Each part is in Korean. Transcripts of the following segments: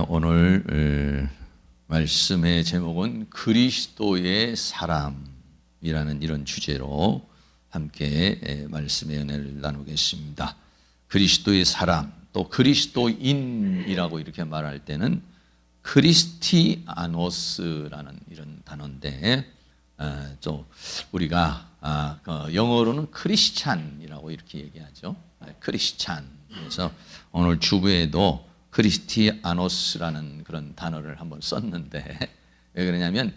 오늘 말씀의 제목은 그리스도의 사람이라는 이런 주제로 함께 말씀의 은혜를 나누겠습니다. 그리스도의 사람, 또 그리스도인이라고 이렇게 말할 때는 크리스티아노스라는 이런 단어인데, 또 우리가 영어로는 크리스찬이라고 이렇게 얘기하죠. 크리스찬. 그래서 오늘 주부에도 크리스티아노스라는 그런 단어를 한번 썼는데, 왜 그러냐면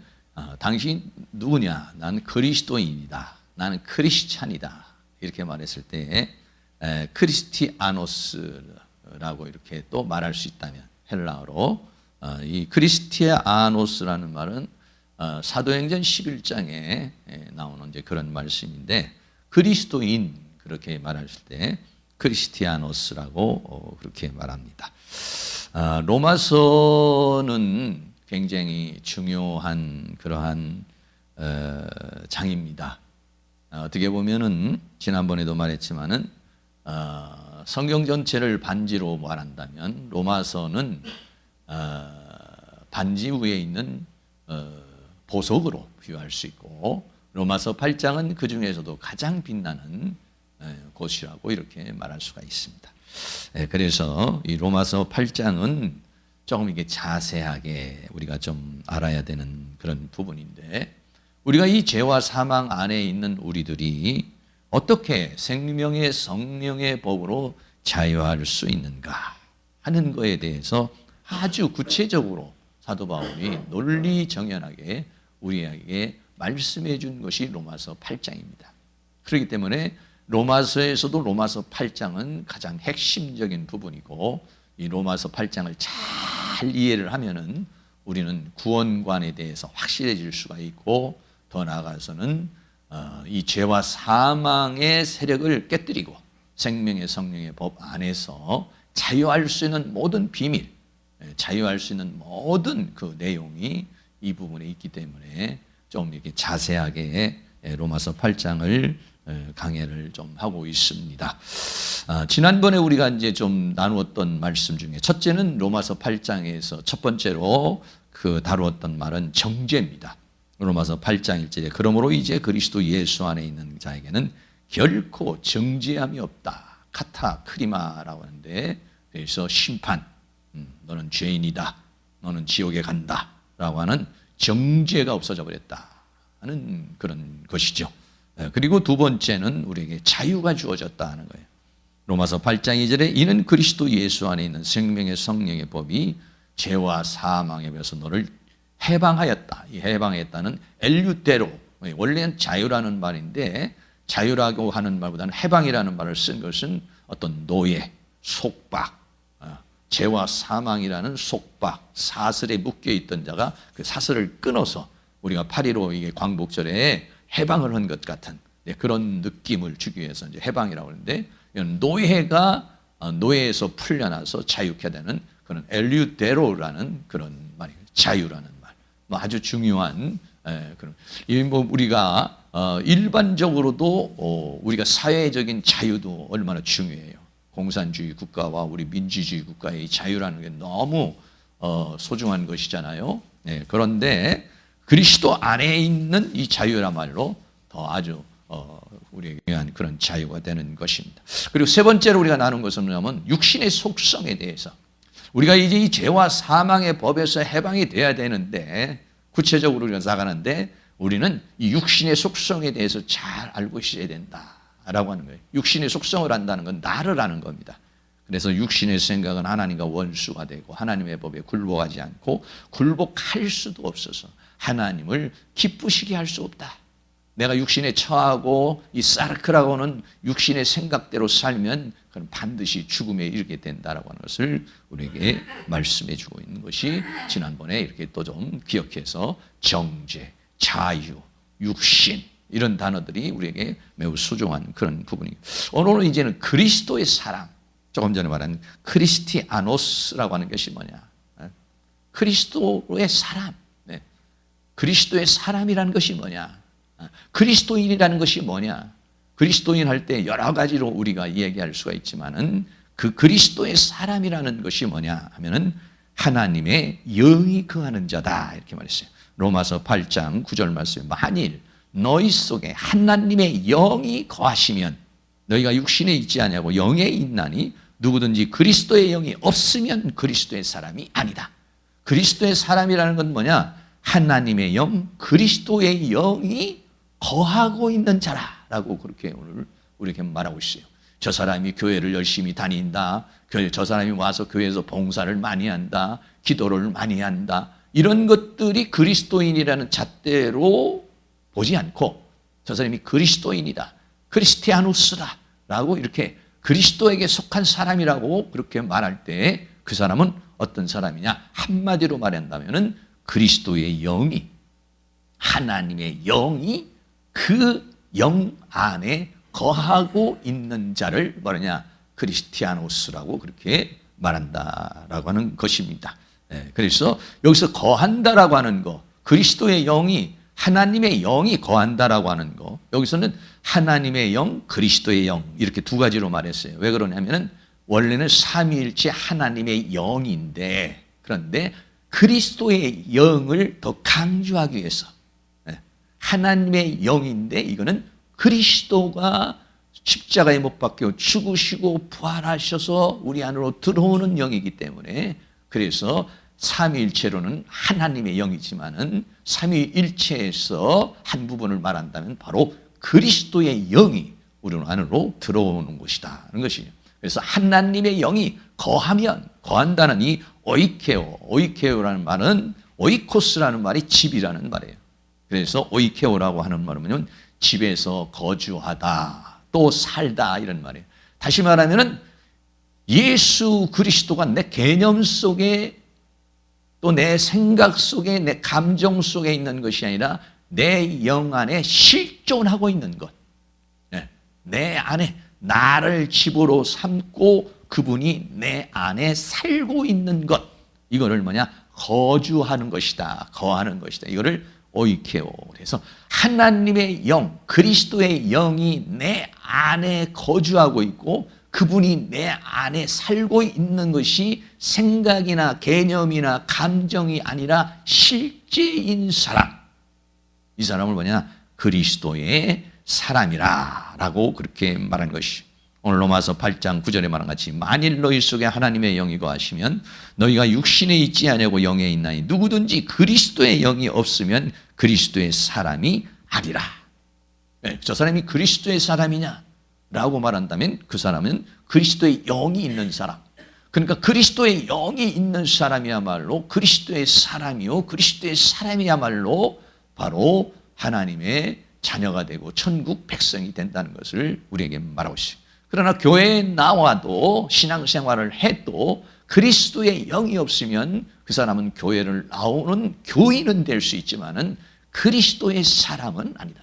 당신 누구냐? 나는 그리스도인이다. 나는 크리스찬이다. 이렇게 말했을 때 크리스티아노스라고 이렇게 또 말할 수 있다면, 헬라어로 이 크리스티아노스라는 말은 사도행전 11장에 나오는 이제 그런 말씀인데, 그리스도인 그렇게 말했을 때 크리스티아노스라고 그렇게 말합니다. 로마서는 굉장히 중요한 그러한 장입니다. 어떻게 보면은 지난번에도 말했지만은 성경 전체를 반지로 말한다면 로마서는 반지 위에 있는 보석으로 비유할 수 있고, 로마서 8장은 그 중에서도 가장 빛나는 곳이라고 이렇게 말할 수가 있습니다. 그래서 이 로마서 8장은 조금 이게 자세하게 우리가 좀 알아야 되는 그런 부분인데, 우리가 이 죄와 사망 안에 있는 우리들이 어떻게 생명의 성령의 법으로 자유할 수 있는가 하는 것에 대해서 아주 구체적으로 사도 바울이 논리정연하게 우리에게 말씀해 준 것이 로마서 8장입니다. 그렇기 때문에 로마서에서도 로마서 8장은 가장 핵심적인 부분이고, 이 로마서 8장을 잘 이해를 하면은 우리는 구원관에 대해서 확실해질 수가 있고, 더 나아가서는 이 죄와 사망의 세력을 깨뜨리고 생명의 성령의 법 안에서 자유할 수 있는 모든 비밀, 자유할 수 있는 모든 그 내용이 이 부분에 있기 때문에 좀 이렇게 자세하게 로마서 8장을 강해를 좀 하고 있습니다. 지난번에 우리가 이제 좀 나누었던 말씀 중에 첫째는 로마서 8장에서 첫 번째로 그 다루었던 말은 정죄입니다. 로마서 8장 1절에 그러므로 이제 그리스도 예수 안에 있는 자에게는 결코 정죄함이 없다. 카타 크리마라고 하는데, 그래서 심판, 너는 죄인이다, 너는 지옥에 간다 라고 하는 정죄가 없어져 버렸다 하는 그런 것이죠. 그리고 두 번째는 우리에게 자유가 주어졌다 하는 거예요. 로마서 8장 2절에 이는 그리스도 예수 안에 있는 생명의 성령의 법이 죄와 사망에 비해서 너를 해방하였다. 이 해방했다는 엘유테로, 원래는 자유라는 말인데 자유라고 하는 말보다는 해방이라는 말을 쓴 것은 어떤 노예, 속박, 죄와 사망이라는 속박, 사슬에 묶여있던 자가 그 사슬을 끊어서 우리가 8.15 이게 광복절에 해방을 한 것 같은 그런 느낌을 주기 위해서 이제 해방이라고 하는데, 노예가 노예에서 풀려나서 자유케 되는 그런 엘유데로라는 그런 말이에요. 자유라는 말. 아주 중요한 그런. 우리가 일반적으로도 우리가 사회적인 자유도 얼마나 중요해요. 공산주의 국가와 우리 민주주의 국가의 자유라는 게 너무 소중한 것이잖아요. 그런데 그리스도 안에 있는 이 자유라말로 더 아주 우리에게 위한 그런 자유가 되는 것입니다. 그리고 세 번째로 우리가 나눈 것은 뭐냐면 육신의 속성에 대해서, 우리가 이제 이 죄와 사망의 법에서 해방이 돼야 되는데, 구체적으로 우리가 나가는데 우리는 이 육신의 속성에 대해서 잘 알고 있어야 된다라고 하는 거예요. 육신의 속성을 안다는 건 나를 아는 겁니다. 그래서 육신의 생각은 하나님과 원수가 되고 하나님의 법에 굴복하지 않고 굴복할 수도 없어서 하나님을 기쁘시게 할 수 없다. 내가 육신에 처하고 이 사르크라고는 육신의 생각대로 살면 그건 반드시 죽음에 이르게 된다라고 하는 것을 우리에게 말씀해 주고 있는 것이 지난번에 이렇게 또 좀 기억해서 정죄, 자유, 육신 이런 단어들이 우리에게 매우 소중한 그런 부분입니다. 오늘은 이제는 그리스도의 사람, 조금 전에 말한 크리스티아노스라고 하는 것이 뭐냐? 그리스도의 사람. 그리스도의 사람이라는 것이 뭐냐? 그리스도인이라는 것이 뭐냐? 그리스도인 할 때 여러 가지로 우리가 얘기할 수가 있지만은 그 그리스도의 사람이라는 것이 뭐냐 하면은 하나님의 영이 거하는 자다 이렇게 말했어요. 로마서 8장 9절 말씀에 만일 너희 속에 하나님의 영이 거하시면 너희가 육신에 있지 아니하고 영에 있나니 누구든지 그리스도의 영이 없으면 그리스도의 사람이 아니다. 그리스도의 사람이라는 건 뭐냐? 하나님의 영, 그리스도의 영이 거하고 있는 자라라고 그렇게 오늘 우리에게 말하고 있어요. 저 사람이 교회를 열심히 다닌다. 저 사람이 와서 교회에서 봉사를 많이 한다. 기도를 많이 한다. 이런 것들이 그리스도인이라는 잣대로 보지 않고 저 사람이 그리스도인이다. 크리스티아누스다. 라고 이렇게 그리스도에게 속한 사람이라고 그렇게 말할 때 그 사람은 어떤 사람이냐? 한마디로 말한다면 그리스도의 영이, 하나님의 영이 그 영 안에 거하고 있는 자를 뭐냐? 크리스티아노스라고 그렇게 말한다라고 하는 것입니다. 그래서 여기서 거한다라고 하는 거, 그리스도의 영이, 하나님의 영이 거한다라고 하는 거, 여기서는 하나님의 영, 그리스도의 영 이렇게 두 가지로 말했어요. 왜 그러냐면은 원래는 삼위일체 하나님의 영인데, 그런데 그리스도의 영을 더 강조하기 위해서 하나님의 영인데 이거는 그리스도가 십자가에 못 박혀 죽으시고 부활하셔서 우리 안으로 들어오는 영이기 때문에, 그래서 삼위일체로는 하나님의 영이지만은 삼위일체에서 한 부분을 말한다면 바로 그리스도의 영이 우리 안으로 들어오는 것이다 하는 것이죠. 그래서 하나님의 영이 거하면, 거한다는 이 오이케오라는 말은 오이코스라는 말이 집이라는 말이에요. 그래서 오이케오라고 하는 말은 집에서 거주하다, 또 살다 이런 말이에요. 다시 말하면은 예수 그리스도가 내 개념 속에 또 내 생각 속에 내 감정 속에 있는 것이 아니라 내 영 안에 실존하고 있는 것. 내 안에 나를 집으로 삼고 그분이 내 안에 살고 있는 것. 이거를 뭐냐? 거주하는 것이다. 거하는 것이다. 이거를 오이케오. 그래서 하나님의 영, 그리스도의 영이 내 안에 거주하고 있고 그분이 내 안에 살고 있는 것이 생각이나 개념이나 감정이 아니라 실제인 사람. 이 사람을 뭐냐? 그리스도의 사람이라고 그렇게 말한 것이. 오늘 로마서 8장 9절에 말한 같이 만일 너희 속에 하나님의 영이 거하시면 너희가 육신에 있지 아니하고 영에 있나니 누구든지 그리스도의 영이 없으면 그리스도의 사람이 아니라. 저 사람이 그리스도의 사람이냐? 라고 말한다면 그 사람은 그리스도의 영이 있는 사람. 그러니까 그리스도의 영이 있는 사람이야말로 그리스도의 사람이요, 그리스도의 사람이야말로 바로 하나님의 자녀가 되고 천국 백성이 된다는 것을 우리에게 말하고 있어요. 그러나 교회에 나와도 신앙생활을 해도 그리스도의 영이 없으면 그 사람은 교회를 나오는 교인은 될 수 있지만은 그리스도의 사람은 아니다.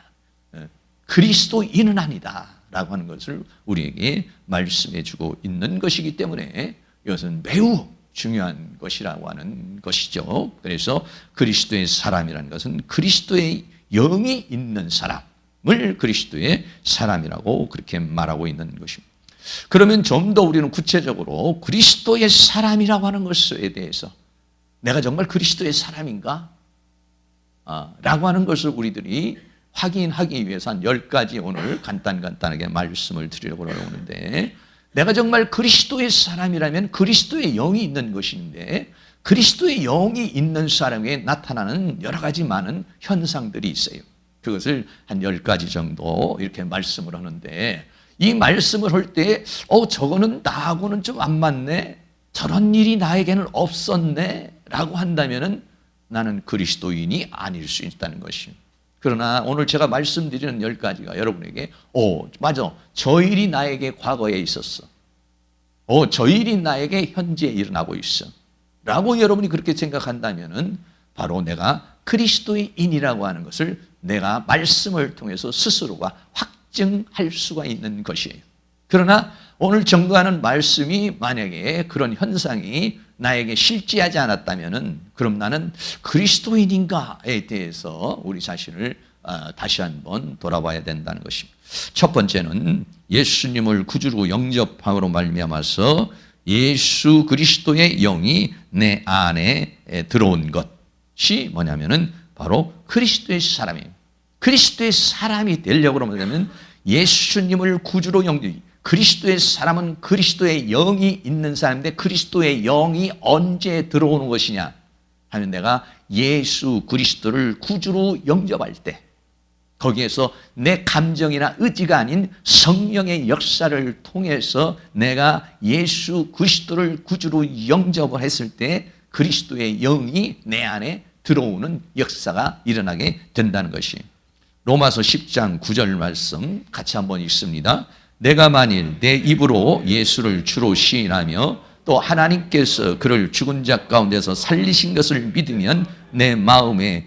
그리스도인은 아니다. 라고 하는 것을 우리에게 말씀해 주고 있는 것이기 때문에 이것은 매우 중요한 것이라고 하는 것이죠. 그래서 그리스도의 사람이라는 것은 그리스도의 영이 있는 사람을 그리스도의 사람이라고 그렇게 말하고 있는 것입니다. 그러면 좀 더 우리는 구체적으로 그리스도의 사람이라고 하는 것에 대해서 내가 정말 그리스도의 사람인가? 라고 하는 것을 우리들이 확인하기 위해서 한 10가지 오늘 간단하게 말씀을 드리려고 하는데, 내가 정말 그리스도의 사람이라면 그리스도의 영이 있는 것인데 그리스도의 영이 있는 사람에게 나타나는 여러 가지 많은 현상들이 있어요. 그것을 한 10가지 정도 이렇게 말씀을 하는데, 이 말씀을 할 때 저거는 나하고는 좀 안 맞네, 저런 일이 나에게는 없었네 라고 한다면은 나는 그리스도인이 아닐 수 있다는 것이에요. 그러나 오늘 제가 말씀드리는 10가지가 여러분에게 맞아, 저 일이 나에게 과거에 있었어, 저 일이 나에게 현재 일어나고 있어 라고 여러분이 그렇게 생각한다면은 바로 내가 그리스도인이라고 하는 것을 내가 말씀을 통해서 스스로가 확증할 수가 있는 것이에요. 그러나 오늘 전거하는 말씀이 만약에 그런 현상이 나에게 실제하지 않았다면은 그럼 나는 그리스도인인가에 대해서 우리 자신을 다시 한번 돌아봐야 된다는 것입니다. 첫 번째는 예수님을 구주로 영접함으로 말미암아서 예수 그리스도의 영이 내 안에 들어온 것이 뭐냐면은 바로 그리스도의 사람이에요. 그리스도의 사람이 되려고 그러면 예수님을 구주로 그리스도의 사람은 그리스도의 영이 있는 사람인데 그리스도의 영이 언제 들어오는 것이냐 하면 내가 예수 그리스도를 구주로 영접할 때 거기에서 내 감정이나 의지가 아닌 성령의 역사를 통해서 내가 예수 그리스도를 구주로 영접을 했을 때 그리스도의 영이 내 안에 들어오는 역사가 일어나게 된다는 것이 로마서 10장 9절 말씀 같이 한번 읽습니다. 내가 만일 내 입으로 예수를 주로 시인하며 또 하나님께서 그를 죽은 자 가운데서 살리신 것을 믿으면 내 마음에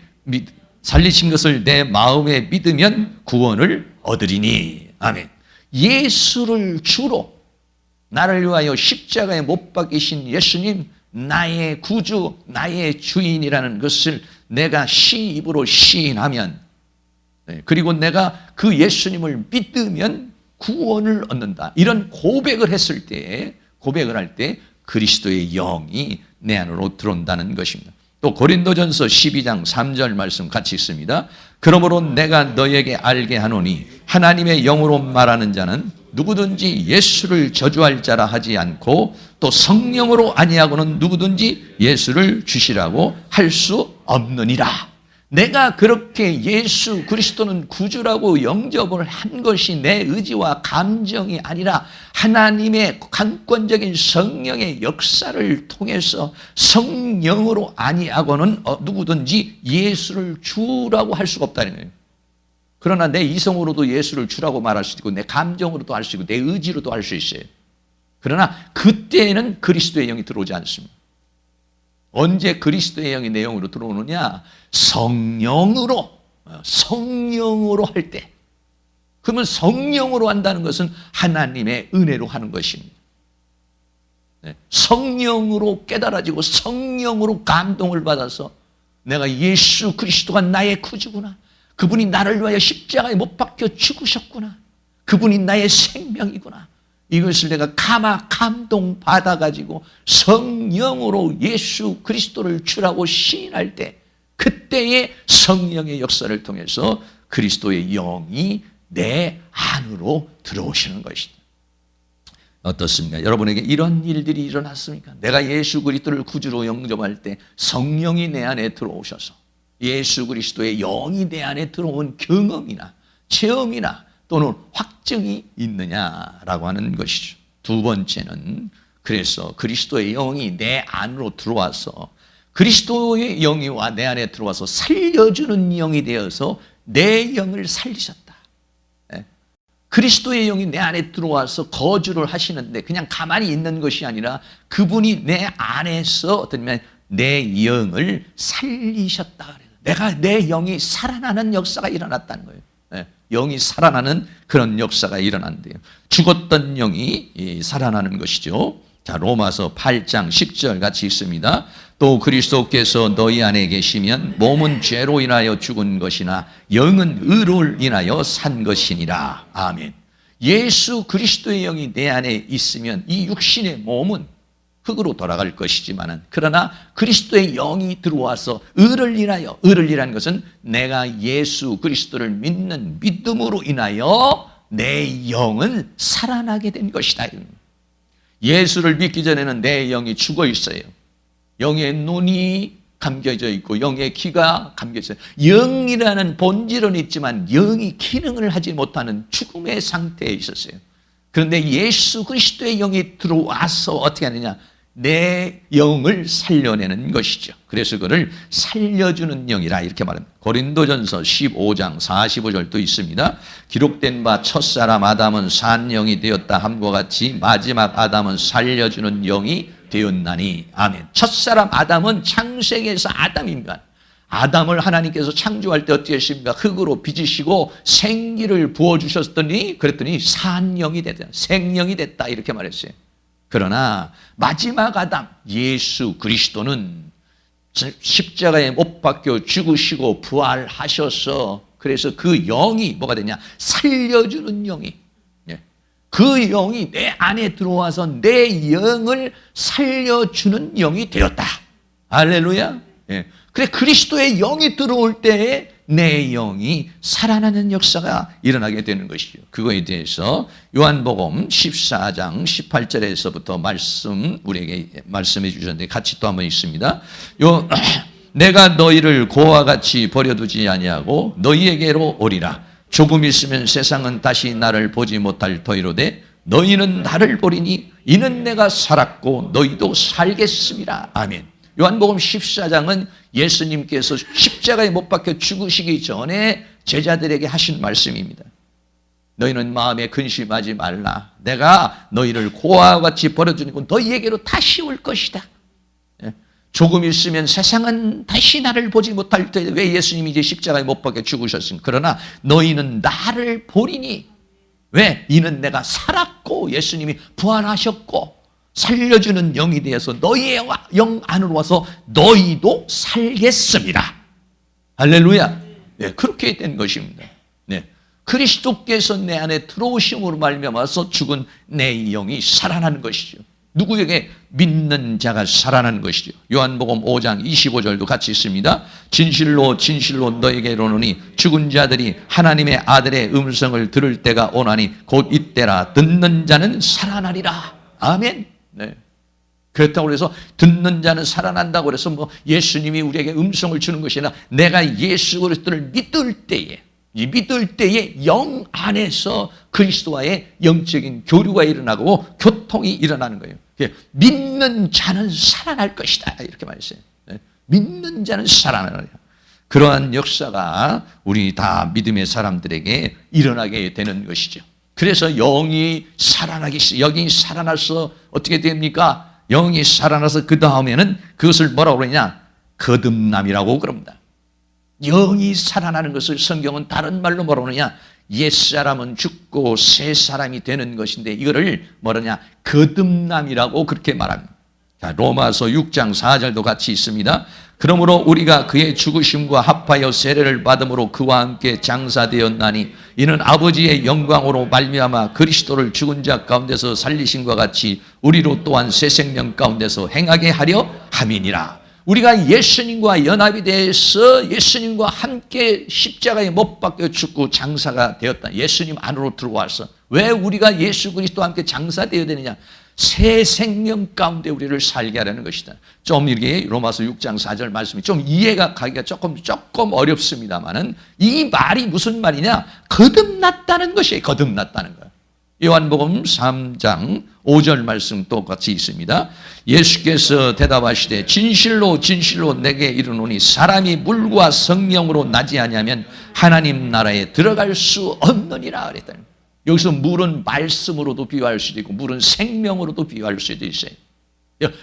믿으면 구원을 얻으리니. 아멘. 예수를 주로 나를 위하여 십자가에 못 박히신 예수님 나의 구주 나의 주인이라는 것을 내가 입으로 시인하면 그리고 내가 그 예수님을 믿으면 구원을 얻는다. 이런 고백을 할 때 그리스도의 영이 내 안으로 들어온다는 것입니다. 또 고린도전서 12장 3절 말씀 같이 읽습니다. 그러므로 내가 너에게 알게 하노니 하나님의 영으로 말하는 자는 누구든지 예수를 저주할 자라 하지 않고 또 성령으로 아니하고는 누구든지 예수를 주시라고 할 수 없느니라. 내가 그렇게 예수 그리스도는 구주라고 영접을 한 것이 내 의지와 감정이 아니라 하나님의 강권적인 성령의 역사를 통해서 성령으로 아니하고는 누구든지 예수를 주라고 할 수가 없다는 거예요. 그러나 내 이성으로도 예수를 주라고 말할 수 있고 내 감정으로도 할 수 있고 내 의지로도 할 수 있어요. 그러나 그때는 그리스도의 영이 들어오지 않습니다. 언제 그리스도의 영이 내 영으로 들어오느냐? 성령으로 할 때. 그러면 성령으로 한다는 것은 하나님의 은혜로 하는 것입니다. 성령으로 깨달아지고 성령으로 감동을 받아서 내가 예수 그리스도가 나의 구주구나. 그분이 나를 위하여 십자가에 못 박혀 죽으셨구나. 그분이 나의 생명이구나. 이것을 내가 감동 받아가지고 성령으로 예수 그리스도를 주라고 시인할 때 그때의 성령의 역사를 통해서 그리스도의 영이 내 안으로 들어오시는 것이다. 어떻습니까? 여러분에게 이런 일들이 일어났습니까? 내가 예수 그리스도를 구주로 영접할 때 성령이 내 안에 들어오셔서 예수 그리스도의 영이 내 안에 들어온 경험이나 체험이나 또는 확증이 있느냐라고 하는 것이죠. 두 번째는 그래서 그리스도의 영이 내 안으로 들어와서 그리스도의 영이와 내 안에 들어와서 살려주는 영이 되어서 내 영을 살리셨다. 그리스도의 영이 내 안에 들어와서 거주를 하시는데 그냥 가만히 있는 것이 아니라 그분이 내 안에서 어떤 내 영을 살리셨다. 내 영이 살아나는 역사가 일어났다는 거예요. 영이 살아나는 그런 역사가 일어난대요. 죽었던 영이 살아나는 것이죠. 자, 로마서 8장 10절 같이 읽습니다. 또 그리스도께서 너희 안에 계시면 몸은 죄로 인하여 죽은 것이나 영은 의로 인하여 산 것이니라. 아멘. 예수 그리스도의 영이 내 안에 있으면 이 육신의 몸은 흙으로 돌아갈 것이지만은 그러나 그리스도의 영이 들어와서 의를 인하는 것은 내가 예수 그리스도를 믿는 믿음으로 인하여 내 영은 살아나게 된 것이다. 예수를 믿기 전에는 내 영이 죽어 있어요. 영의 눈이 감겨져 있고 영의 귀가 감겨져 있어요. 영이라는 본질은 있지만 영이 기능을 하지 못하는 죽음의 상태에 있었어요. 그런데 예수 그리스도의 영이 들어와서 어떻게 하느냐? 내 영을 살려내는 것이죠. 그래서 그를 살려주는 영이라 이렇게 말합니다. 고린도전서 15장 45절도 있습니다. 기록된 바 첫사람 아담은 산 영이 되었다 함과 같이 마지막 아담은 살려주는 영이 되었나니. 아멘. 첫사람 아담은 창세기에서 아담입니다. 아담을 하나님께서 창조할 때 어떻게 했습니까? 흙으로 빚으시고 생기를 부어주셨더니 그랬더니 산 영이 됐다. 생명이 됐다 이렇게 말했어요. 그러나 마지막 아담 예수 그리스도는 십자가에 못 박혀 죽으시고 부활하셔서 그래서 그 영이 뭐가 되냐? 살려주는 영이 그 영이 내 안에 들어와서 내 영을 살려주는 영이 되었다. 할렐루야. 예. 그래, 그리스도의 영이 들어올 때에 내 영이 살아나는 역사가 일어나게 되는 것이죠. 그거에 대해서 요한복음 14장 18절에서부터 우리에게 말씀해 주셨는데 같이 또 한번 읽습니다. 내가 너희를 고와 같이 버려두지 아니하고 너희에게로 오리라. 조금 있으면 세상은 다시 나를 보지 못할 터이로되 너희는 나를 보리니 이는 내가 살았고 너희도 살겠음이라. 아멘. 요한복음 14장은 예수님께서 십자가에 못 박혀 죽으시기 전에 제자들에게 하신 말씀입니다. 너희는 마음에 근심하지 말라. 내가 너희를 고아와 같이 버려두니까 너희에게로 다시 올 것이다. 조금 있으면 세상은 다시 나를 보지 못할 때, 왜 예수님이 이제 십자가에 못 박혀 죽으셨습니까? 그러나 너희는 나를 보리니, 왜? 이는 내가 살았고 예수님이 부활하셨고 살려주는 영이 되어서 너희의 영 안으로 와서 너희도 살겠습니다. 할렐루야. 네, 그렇게 된 것입니다. 네, 그리스도께서 내 안에 들어오심으로 말미암아서 죽은 내 영이 살아나는 것이죠. 누구에게? 믿는 자가 살아나는 것이죠. 요한복음 5장 25절도 같이 있습니다. 진실로 진실로 너에게 이르노니 죽은 자들이 하나님의 아들의 음성을 들을 때가 오나니 곧 이때라. 듣는 자는 살아나리라. 아멘. 네. 그렇다고 해서 듣는 자는 살아난다고 해서 뭐 예수님이 우리에게 음성을 주는 것이 아니라 내가 예수 그리스도를 믿을 때에, 이 믿을 때에 영 안에서 그리스도와의 영적인 교류가 일어나고 교통이 일어나는 거예요. 믿는 자는 살아날 것이다, 이렇게 말했어요. 네. 믿는 자는 살아나리라. 그러한 역사가 우리 다 믿음의 사람들에게 일어나게 되는 것이죠. 그래서 영이 영이 살아나서 어떻게 됩니까? 영이 살아나서 그 다음에는 그것을 뭐라고 그러냐? 거듭남이라고 그럽니다. 영이 살아나는 것을 성경은 다른 말로 뭐라고 그러냐? 옛사람은 죽고 새 사람이 되는 것인데 이거를 뭐라냐? 거듭남이라고 그렇게 말합니다. 자, 로마서 6장 4절도 같이 있습니다. 그러므로 우리가 그의 죽으심과 합하여 세례를 받음으로 그와 함께 장사되었나니 이는 아버지의 영광으로 말미암아 그리스도를 죽은 자 가운데서 살리심과 같이 우리로 또한 새 생명 가운데서 행하게 하려 함이니라. 우리가 예수님과 연합이 돼서 예수님과 함께 십자가에 못 박혀 죽고 장사가 되었다. 예수님 안으로 들어와서. 왜 우리가 예수 그리스도와 함께 장사되어야 되느냐? 새 생명 가운데 우리를 살게 하려는 것이다. 좀 이렇게 로마서 6장 4절 말씀이 좀 이해가 가기가 조금 어렵습니다만은 이 말이 무슨 말이냐? 거듭났다는 것이에요. 거듭났다는 거예요. 요한복음 3장 5절 말씀 똑같이 있습니다. 예수께서 대답하시되 진실로 진실로 내게 이르노니 사람이 물과 성령으로 나지 아니하면 하나님 나라에 들어갈 수 없느니라 그랬다는 거예요. 여기서 물은 말씀으로도 비유할 수도 있고 물은 생명으로도 비유할 수도 있어요.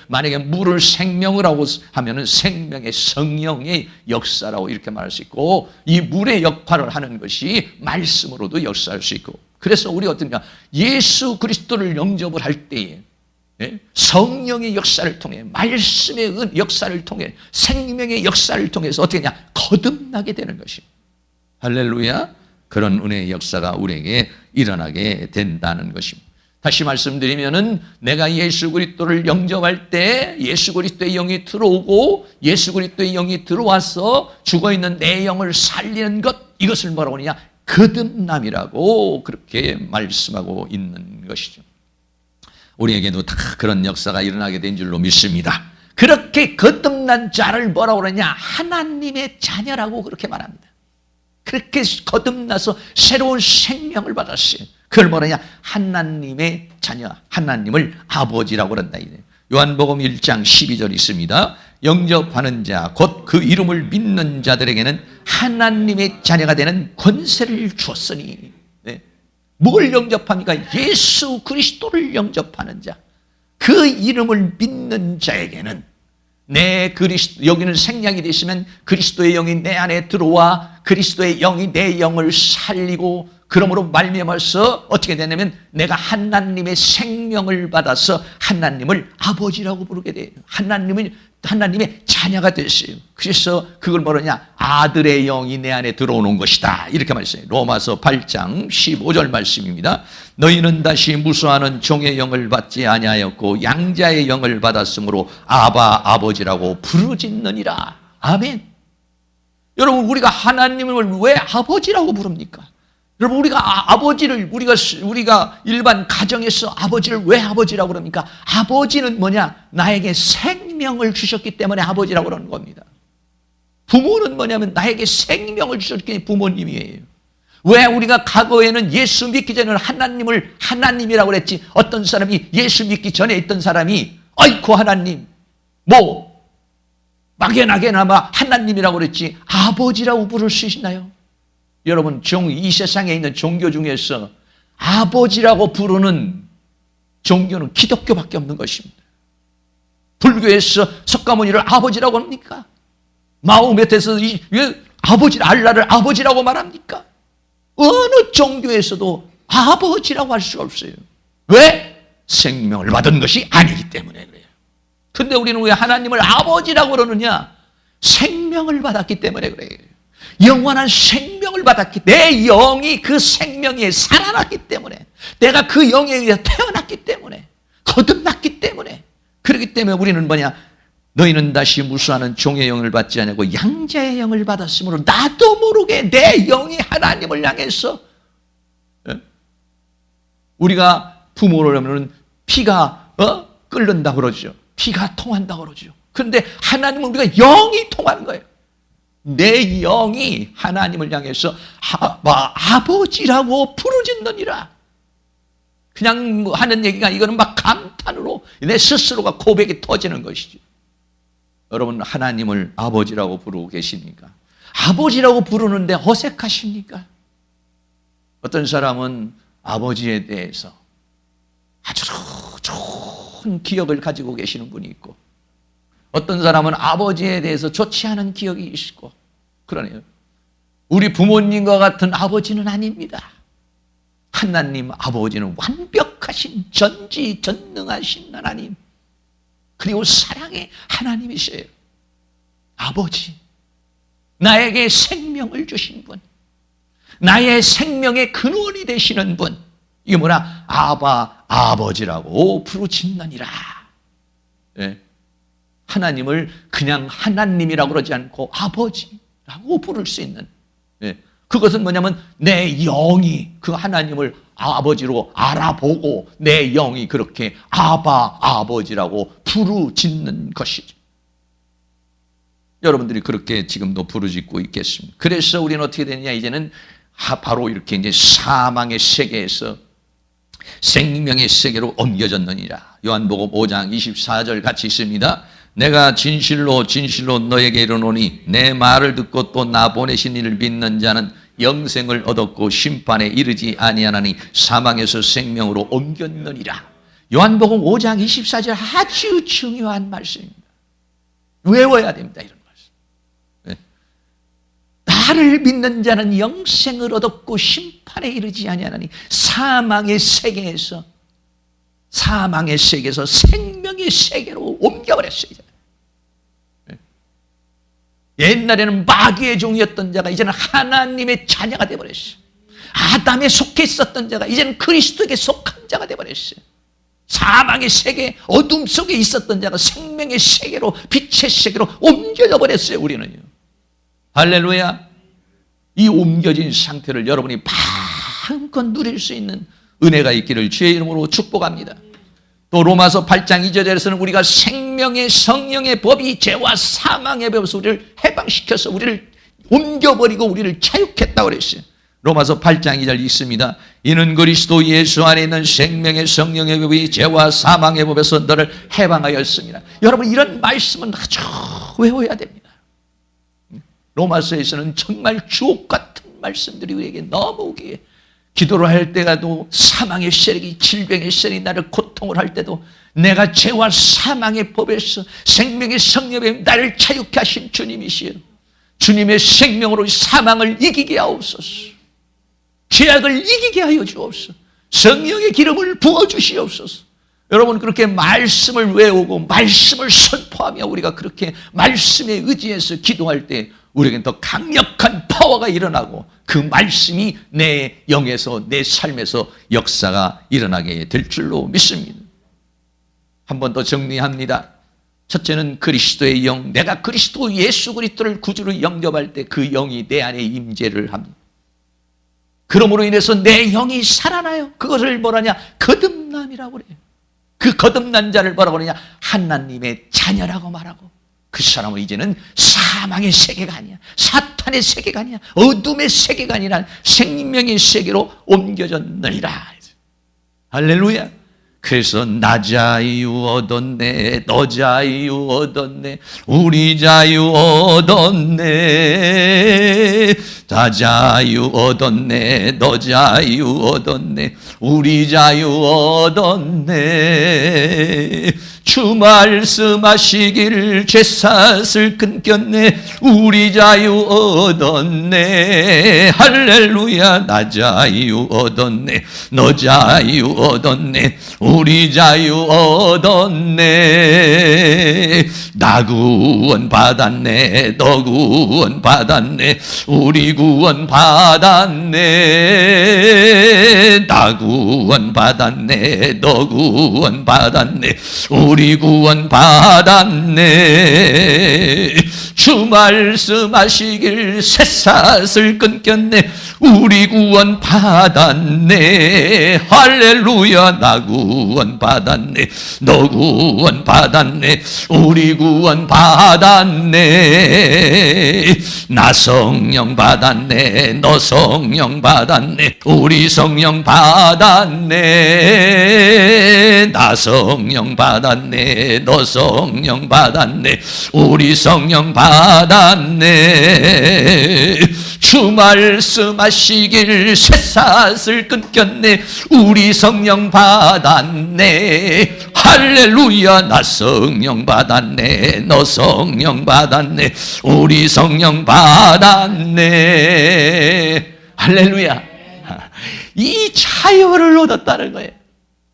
만약에 물을 생명이라고 하면은 생명의 성령의 역사라고 이렇게 말할 수 있고 이 물의 역할을 하는 것이 말씀으로도 역사할 수 있고 그래서 우리가 어떻냐 예수 그리스도를 영접을 할 때에 성령의 역사를 통해 말씀의 역사를 통해 생명의 역사를 통해서 어떻게 하냐 거듭나게 되는 것입니다. 할렐루야. 그런 은혜의 역사가 우리에게 일어나게 된다는 것입니다. 다시 말씀드리면은 내가 예수 그리스도를 영접할 때 예수 그리스도의 영이 들어오고 예수 그리스도의 영이 들어와서 죽어있는 내 영을 살리는 것 이것을 뭐라고 하느냐 거듭남이라고 그렇게 말씀하고 있는 것이죠. 우리에게도 다 그런 역사가 일어나게 된 줄로 믿습니다. 그렇게 거듭난 자를 뭐라고 그러냐 하나님의 자녀라고 그렇게 말합니다. 그렇게 거듭나서 새로운 생명을 받았어요. 그걸 뭐냐 하나님의 자녀, 하나님을 아버지라고 그런다. 요한복음 1장 12절 있습니다. 영접하는 자, 곧 그 이름을 믿는 자들에게는 하나님의 자녀가 되는 권세를 주었으니. 네. 뭘 영접합니까? 예수 그리스도를 영접하는 자. 그 이름을 믿는 자에게는 여기는 생명이 되시면 그리스도의 영이 내 안에 들어와 그리스도의 영이 내 영을 살리고 그러므로 말미암아서 어떻게 되냐면 내가 하나님의 생명을 받아서 하나님을 아버지라고 부르게 돼요. 하나님의 자녀가 됐어요. 그래서 그걸 뭐냐? 아들의 영이 내 안에 들어오는 것이다. 이렇게 말했어요. 로마서 8장 15절 말씀입니다. 너희는 다시 무수하는 종의 영을 받지 아니하였고 양자의 영을 받았으므로 아바 아버지라고 부르짖느니라. 아멘. 여러분, 우리가 하나님을 왜 아버지라고 부릅니까? 여러분, 우리가 아버지를 우리가 일반 가정에서 아버지를 왜 아버지라고 그럽니까? 아버지는 뭐냐? 나에게 생명을 주셨기 때문에 아버지라고 그러는 겁니다. 부모는 뭐냐면 나에게 생명을 주셨기 때문에 부모님이에요. 왜 우리가 과거에는 예수 믿기 전에는 하나님을 하나님이라고 그랬지? 어떤 사람이 예수 믿기 전에 있던 사람이 아이고 하나님 막연하게나마 하나님이라고 그랬지 아버지라고 부를 수 있나요? 여러분, 이 세상에 있는 종교 중에서 아버지라고 부르는 종교는 기독교밖에 없는 것입니다. 불교에서 석가모니를 아버지라고 합니까? 마호메트에서 알라를 아버지라고 말합니까? 어느 종교에서도 아버지라고 할 수가 없어요. 왜? 생명을 받은 것이 아니기 때문에 그래요. 근데 우리는 왜 하나님을 아버지라고 그러느냐? 생명을 받았기 때문에 그래요. 영원한 생명을 받았기 때문에 내 영이 그 생명에 살아났기 때문에 내가 그 영에 의해 태어났기 때문에 거듭났기 때문에 그렇기 때문에 우리는 뭐냐? 너희는 다시 무수하는 종의 영을 받지 않고 양자의 영을 받았으므로 나도 모르게 내 영이 하나님을 향해서 우리가 부모를 하면 피가 끓는다 그러죠. 피가 통한다 그러죠. 그런데 하나님은 우리가 영이 통하는 거예요. 내 영이 하나님을 향해서 아버지라고 부르짖느니라. 그냥 하는 얘기가 이거는 막 감탄으로 내 스스로가 고백이 터지는 것이죠. 여러분, 하나님을 아버지라고 부르고 계십니까? 아버지라고 부르는데 어색하십니까? 어떤 사람은 아버지에 대해서 아주 좋은 기억을 가지고 계시는 분이 있고 어떤 사람은 아버지에 대해서 좋지 않은 기억이 있고 그러네요. 우리 부모님과 같은 아버지는 아닙니다. 하나님 아버지는 완벽하신 전지전능하신 하나님 그리고 사랑의 하나님이세요. 아버지, 나에게 생명을 주신 분, 나의 생명의 근원이 되시는 분, 이게 뭐라? 아버지라고 부르짖느니라. 네. 하나님을 그냥 하나님이라고 그러지 않고 아버지라고 부를 수 있는, 네. 그것은 뭐냐면 내 영이 그 하나님을 아버지로 알아보고 내 영이 그렇게 아버지라고 부르짖는 것이죠. 여러분들이 그렇게 지금도 부르짖고 있겠습니다. 그래서 우리는 어떻게 되느냐? 이제는 바로 이렇게 이제 사망의 세계에서 생명의 세계로 옮겨졌느니라. 요한복음 5장 24절 같이 있습니다. 내가 진실로 너에게 이르노니 내 말을 듣고 또 나 보내신 이를 믿는 자는 영생을 얻었고 심판에 이르지 아니하나니 사망에서 생명으로 옮겼느니라. 요한복음 5장 24절 아주 중요한 말씀입니다. 외워야 됩니다. 이런 말씀. 네. 나를 믿는 자는 영생을 얻었고 심판에 이르지 아니하나니 사망의 세계에서 생명의 세계로 옮겨버렸어요. 옛날에는 마귀의 종이었던 자가 이제는 하나님의 자녀가 되어버렸어요. 아담에 속해 있었던 자가 이제는 그리스도에게 속한 자가 되어버렸어요. 사망의 세계, 어둠 속에 있었던 자가 생명의 세계로, 빛의 세계로 옮겨져 버렸어요. 우리는요. 할렐루야. 이 옮겨진 상태를 여러분이 마음껏 누릴 수 있는 은혜가 있기를 주의 이름으로 축복합니다. 또 로마서 8장 2절에서는 우리가 생명의 성령의 법이 죄와 사망의 법에서 우리를 해방시켜서 우리를 옮겨버리고 우리를 자유했다고 그랬어요. 로마서 8장 2절 있습니다. 이는 그리스도 예수 안에 있는 생명의 성령의 법이 죄와 사망의 법에서 너를 해방하였습니다. 여러분, 이런 말씀은 아주 외워야 됩니다. 로마서에서는 정말 주옥 같은 말씀들이 우리에게 너무 오기에 기도를 할 때가도 사망의 세력이, 질병의 세력이 나를 고통을 할 때도 내가 죄와 사망의 법에서 생명의 성령에 나를 자유케 하신 주님이시여, 주님의 생명으로 사망을 이기게 하옵소서. 죄악을 이기게 하여 주옵소서. 성령의 기름을 부어주시옵소서. 여러분, 그렇게 말씀을 외우고 말씀을 선포하며 우리가 그렇게 말씀에 의지해서 기도할 때 우리에겐 더 강력한 파워가 일어나고 그 말씀이 내 영에서 내 삶에서 역사가 일어나게 될 줄로 믿습니다. 한 번 더 정리합니다. 첫째는 그리스도의 영. 내가 그리스도 예수 그리스도를 구주로 영접할 때 그 영이 내 안에 임재를 합니다. 그러므로 인해서 내 영이 살아나요. 그것을 뭐라냐? 거듭남이라고 그래요. 그 거듭난 자를 뭐라고 그러냐? 하나님의 자녀라고 말하고, 그 사람은 이제는 사망의 세계가 아니야, 사탄의 세계가 아니야, 어둠의 세계가 아니라 생명의 세계로 옮겨졌느니라. 할렐루야. 그래서 나 자유 얻었네, 너 자유 얻었네, 우리 자유 얻었네. 나 자유 얻었네, 너 자유 얻었네, 우리 자유 얻었네. 주 말씀하시기를 죄사슬 끊겼네, 우리 자유 얻었네. 할렐루야. 나 자유 얻었네, 너 자유 얻었네, 우리 자유 얻었네. 나 구원 받았네, 너 구원 받았네, 우리 구원 받았네. 나 구원 받았네, 너 구원 받았네, 우리 구원 받았네. 주 말씀하시길 쇠사슬 끊겼네, 우리 구원 받았네. 할렐루야. 나 구원 받았네, 너 구원 받았네, 우리 구원 받았네. 나 성령 받았네, 너 성령 받았네, 우리 성령 받았네. 나 성령 받았네, 너 성령 받았네, 우리 성령 받았네. 주 말씀하시길 쇠사슬 끊겼네, 우리 성령 받았네. 할렐루야. 나 성령 받았네, 너 성령 받았네, 우리 성령 받았네. 할렐루야. 이 자유를 얻었다는 거예요.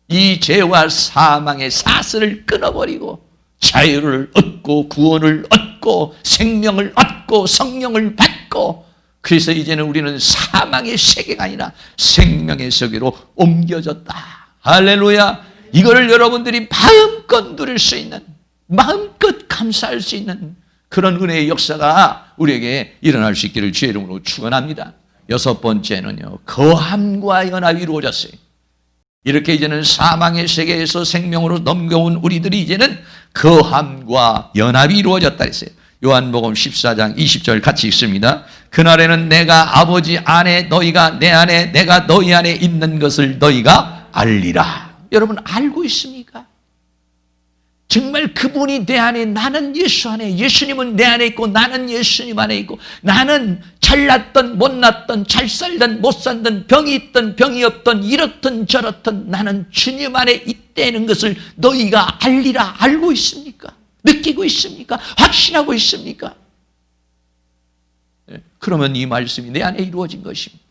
이 죄와 사망의 사슬을 끊어버리고 자유를 얻고 구원을 얻고 생명을 얻고 성령을 받고, 그래서 이제는 우리는 사망의 세계가 아니라 생명의 세계로 옮겨졌다. 할렐루야. 이거를 여러분들이 마음껏 누릴 수 있는, 마음껏 감사할 수 있는 그런 은혜의 역사가 우리에게 일어날 수 있기를 주의 이름으로 축원합니다. 여섯 번째는요, 거함과 연합이 이루어졌어요. 이렇게 이제는 사망의 세계에서 생명으로 넘겨온 우리들이 이제는 거함과 연합이 이루어졌다 했어요. 요한복음 14장 20절 같이 읽습니다. 그날에는 내가 아버지 안에, 너희가 내 안에, 내가 너희 안에 있는 것을 너희가 알리라. 여러분 알고 있습니까? 정말 그분이 내 안에, 나는 예수 안에, 예수님은 내 안에 있고 나는 예수님 안에 있고, 나는 잘났던 못났던, 잘 살던 못 살던, 병이 있던 병이 없던, 이렇던 저렇던 나는 주님 안에 있다는 것을 너희가 알리라. 알고 있습니까? 느끼고 있습니까? 확신하고 있습니까? 그러면 이 말씀이 내 안에 이루어진 것입니다.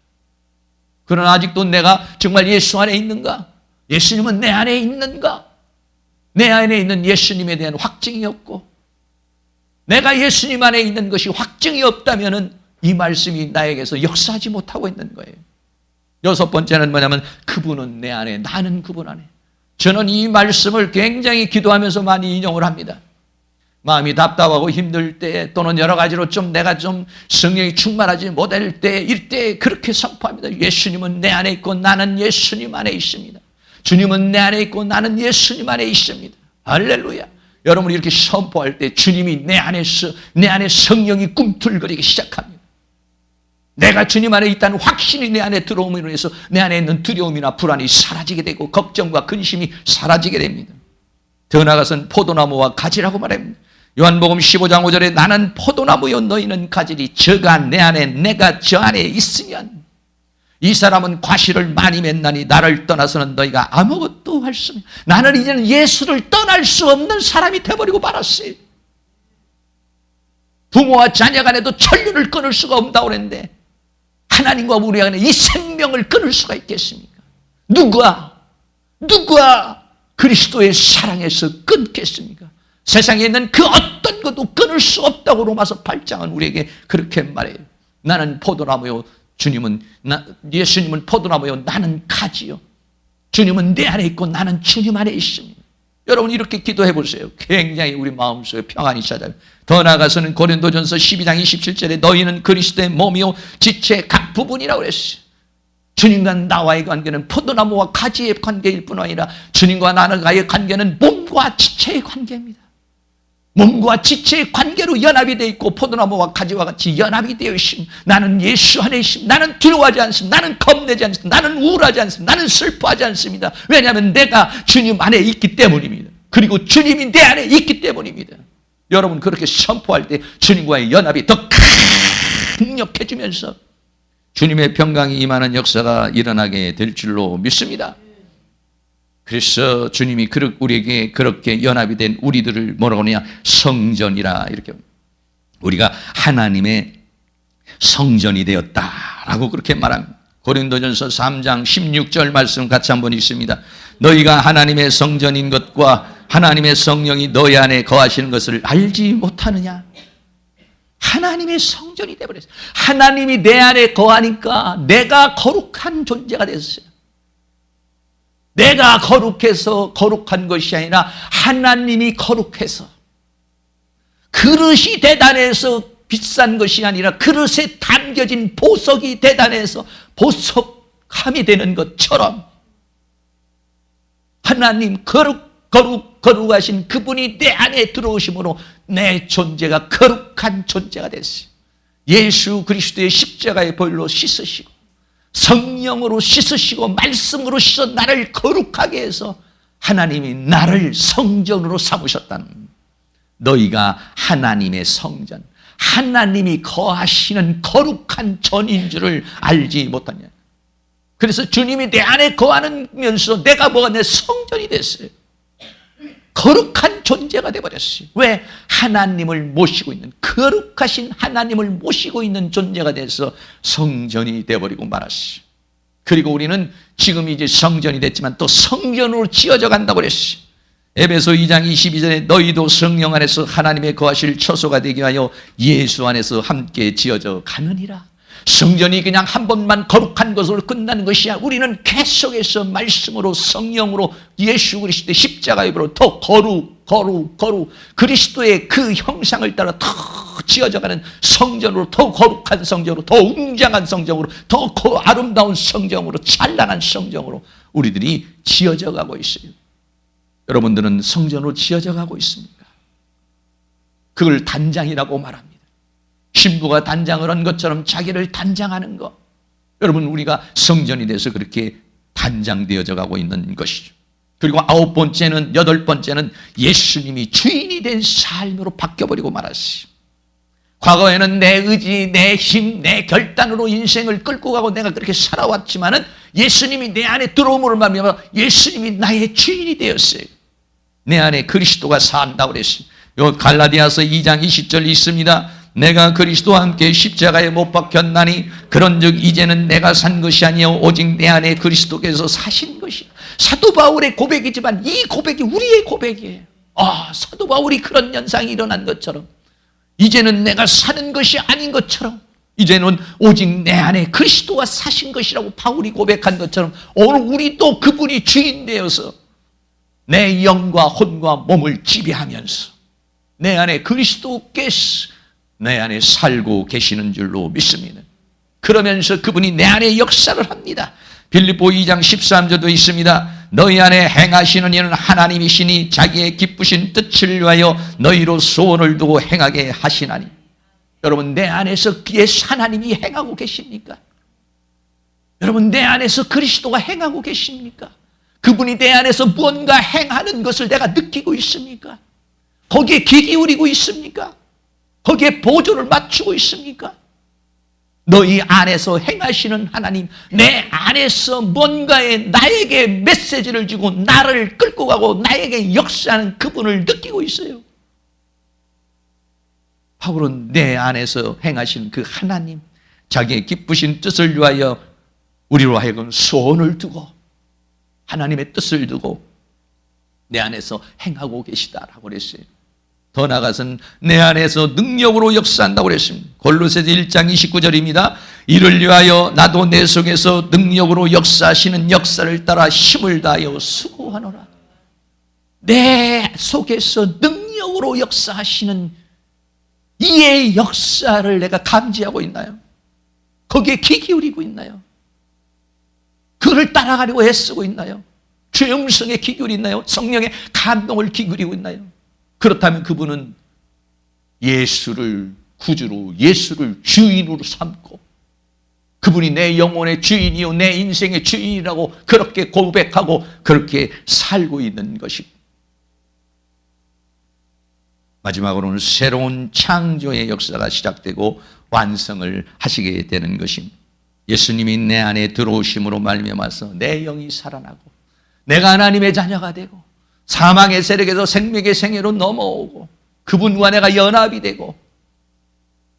그러나 아직도 내가 정말 예수 안에 있는가? 예수님은 내 안에 있는가? 내 안에 있는 예수님에 대한 확증이 없고, 내가 예수님 안에 있는 것이 확증이 없다면 이 말씀이 나에게서 역사하지 못하고 있는 거예요. 여섯 번째는 뭐냐면 그분은 내 안에, 나는 그분 안에. 저는 이 말씀을 굉장히 기도하면서 많이 인용을 합니다. 마음이 답답하고 힘들 때, 또는 여러 가지로 좀 내가 좀 성령이 충만하지 못할 때, 이때 그렇게 선포합니다. 예수님은 내 안에 있고 나는 예수님 안에 있습니다. 주님은 내 안에 있고 나는 예수님 안에 있습니다. 할렐루야. 여러분이 이렇게 선포할 때 주님이 내 안에 성령이 꿈틀거리기 시작합니다. 내가 주님 안에 있다는 확신이 내 안에 들어옴으로 인해서 내 안에 있는 두려움이나 불안이 사라지게 되고 걱정과 근심이 사라지게 됩니다. 더 나아가서는 포도나무와 가지라고 말합니다. 요한복음 15장 5절에 나는 포도나무요 너희는 가지리, 저가 내 안에 내가 저 안에 있으면 이 사람은 과실을 많이 맺나니 나를 떠나서는 너희가 아무것도 할 수 없는, 나는 이제는 예수를 떠날 수 없는 사람이 되어버리고 말았어요. 부모와 자녀 간에도 천륜을 끊을 수가 없다고 그랬는데 하나님과 우리 안에 이 생명을 끊을 수가 있겠습니까? 누가 그리스도의 사랑에서 끊겠습니까? 세상에 있는 그 어떤 것도 끊을 수 없다고 로마서 8장은 우리에게 그렇게 말해요. 나는 포도나무요, 예수님은 포도나무요, 나는 가지요. 주님은 내 안에 있고 나는 주님 안에 있습니다. 여러분 이렇게 기도해 보세요. 굉장히 우리 마음속에 평안이 찾아요. 더 나아가서는 고린도전서 12장 27절에 너희는 그리스도의 몸이요 지체의 각 부분이라고 그랬어요. 주님과 나와의 관계는 포도나무와 가지의 관계일 뿐 아니라 주님과 나와의 관계는 몸과 지체의 관계입니다. 몸과 지체의 관계로 연합이 되어 있고 포도나무와 가지와 같이 연합이 되어 있습니다. 나는 예수 안에 있습니다. 나는 두려워하지 않습니다. 나는 겁내지 않습니다. 나는 우울하지 않습니다. 나는 슬퍼하지 않습니다. 왜냐하면 내가 주님 안에 있기 때문입니다. 그리고 주님이 내 안에 있기 때문입니다. 여러분 그렇게 선포할 때 주님과의 연합이 더 강력해지면서 주님의 평강이 임하는 역사가 일어나게 될 줄로 믿습니다. 그래서 주님이 우리에게 그렇게 연합이 된 우리들을 뭐라고 하느냐, 성전이라 이렇게, 우리가 하나님의 성전이 되었다라고 그렇게 말합니다. 고린도전서 3장 16절 말씀 같이 한번 읽습니다. 너희가 하나님의 성전인 것과 하나님의 성령이 너희 안에 거하시는 것을 알지 못하느냐. 하나님의 성전이 되어버렸어요. 하나님이 내 안에 거하니까 내가 거룩한 존재가 됐어요. 내가 거룩해서 거룩한 것이 아니라 하나님이 거룩해서, 그릇이 대단해서 비싼 것이 아니라 그릇에 담겨진 보석이 대단해서 보석함이 되는 것처럼 하나님 거룩하신 그분이 내 안에 들어오심으로 내 존재가 거룩한 존재가 됐어요. 예수 그리스도의 십자가의 보혈로 씻으시고 성령으로 씻으시고 말씀으로 씻어 나를 거룩하게 해서 하나님이 나를 성전으로 삼으셨다는, 너희가 하나님의 성전, 하나님이 거하시는 거룩한 전인 줄을 알지 못하냐. 그래서 주님이 내 안에 거하면서 내가 뭐가 내 성전이 됐어요. 거룩한 존재가 되어버렸어요. 왜? 하나님을 모시고 있는, 거룩하신 하나님을 모시고 있는 존재가 돼서 성전이 되어버리고 말았어요. 그리고 우리는 지금 이제 성전이 됐지만 또 성전으로 지어져 간다고 그랬어요. 에베소 2장 22절에 너희도 성령 안에서 하나님의 거하실 처소가 되게 하여 예수 안에서 함께 지어져 가느니라. 성전이 그냥 한 번만 거룩한 것으로 끝나는 것이야. 우리는 계속해서 말씀으로 성령으로 예수 그리스도의 십자가의 입으로 더 거룩 그리스도의 그 형상을 따라 더 지어져가는 성전으로, 더 거룩한 성전으로, 더 웅장한 성전으로, 더 아름다운 성전으로, 찬란한 성전으로 우리들이 지어져 가고 있어요. 여러분들은 성전으로 지어져 가고 있습니까? 그걸 단장이라고 말합니다. 신부가 단장을 한 것처럼 자기를 단장하는 것. 여러분 우리가 성전이 돼서 그렇게 단장되어져 가고 있는 것이죠. 그리고 9번째는, 8번째는 예수님이 주인이 된 삶으로 바뀌어버리고 말았어요. 과거에는 내 의지, 내 힘, 내 결단으로 인생을 끌고 가고 내가 그렇게 살아왔지만은 예수님이 내 안에 들어옴으로 말미암아 예수님이 나의 주인이 되었어요. 내 안에 그리스도가 산다고 그랬어요. 요 갈라디아서 2장 20절 있습니다. 내가 그리스도와 함께 십자가에 못 박혔나니 그런즉 이제는 내가 산 것이 아니요 오직 내 안에 그리스도께서 사신 것이야. 사도 바울의 고백이지만 이 고백이 우리의 고백이에요. 사도 바울이 그런 현상이 일어난 것처럼, 이제는 내가 사는 것이 아닌 것처럼, 이제는 오직 내 안에 그리스도가 사신 것이라고 바울이 고백한 것처럼 오늘 우리도 그분이 주인 되어서 내 영과 혼과 몸을 지배하면서 내 안에 그리스도께서 내 안에 살고 계시는 줄로 믿습니다. 그러면서 그분이 내 안에 역사를 합니다. 빌립보 2장 13절도 있습니다. 너희 안에 행하시는 이는 하나님이시니 자기의 기쁘신 뜻을 위하여 너희로 소원을 두고 행하게 하시나니. 여러분 내 안에서 예수 하나님이 행하고 계십니까? 여러분 내 안에서 그리스도가 행하고 계십니까? 그분이 내 안에서 무언가 행하는 것을 내가 느끼고 있습니까? 거기에 귀 기울이고 있습니까? 거기에 보조를 맞추고 있습니까? 너희 안에서 행하시는 하나님, 내 안에서 뭔가에 나에게 메시지를 주고 나를 끌고 가고 나에게 역사하는 그분을 느끼고 있어요. 바울은 내 안에서 행하신 그 하나님, 자기의 기쁘신 뜻을 위하여 우리로 하여금 소원을 두고 하나님의 뜻을 두고 내 안에서 행하고 계시다라고 그랬어요. 더 나아가서는 내 안에서 능력으로 역사한다고 그랬습니다. 골로새서 1장 29절입니다. 이를 위하여 나도 내 속에서 능력으로 역사하시는 역사를 따라 힘을 다하여 수고하노라. 내 속에서 능력으로 역사하시는 이의 역사를 내가 감지하고 있나요? 거기에 귀 기울이고 있나요? 그를 따라가려고 애쓰고 있나요? 주의 음성에 귀 기울이고 있나요? 성령의 감동을 귀 기울이고 있나요? 그렇다면 그분은 예수를 구주로, 예수를 주인으로 삼고 그분이 내 영혼의 주인이요 내 인생의 주인이라고 그렇게 고백하고 그렇게 살고 있는 것입니다. 마지막으로는 새로운 창조의 역사가 시작되고 완성을 하시게 되는 것입니다. 예수님이 내 안에 들어오심으로 말미암아서 내 영이 살아나고 내가 하나님의 자녀가 되고 사망의 세력에서 생명의 생애로 넘어오고 그분과 내가 연합이 되고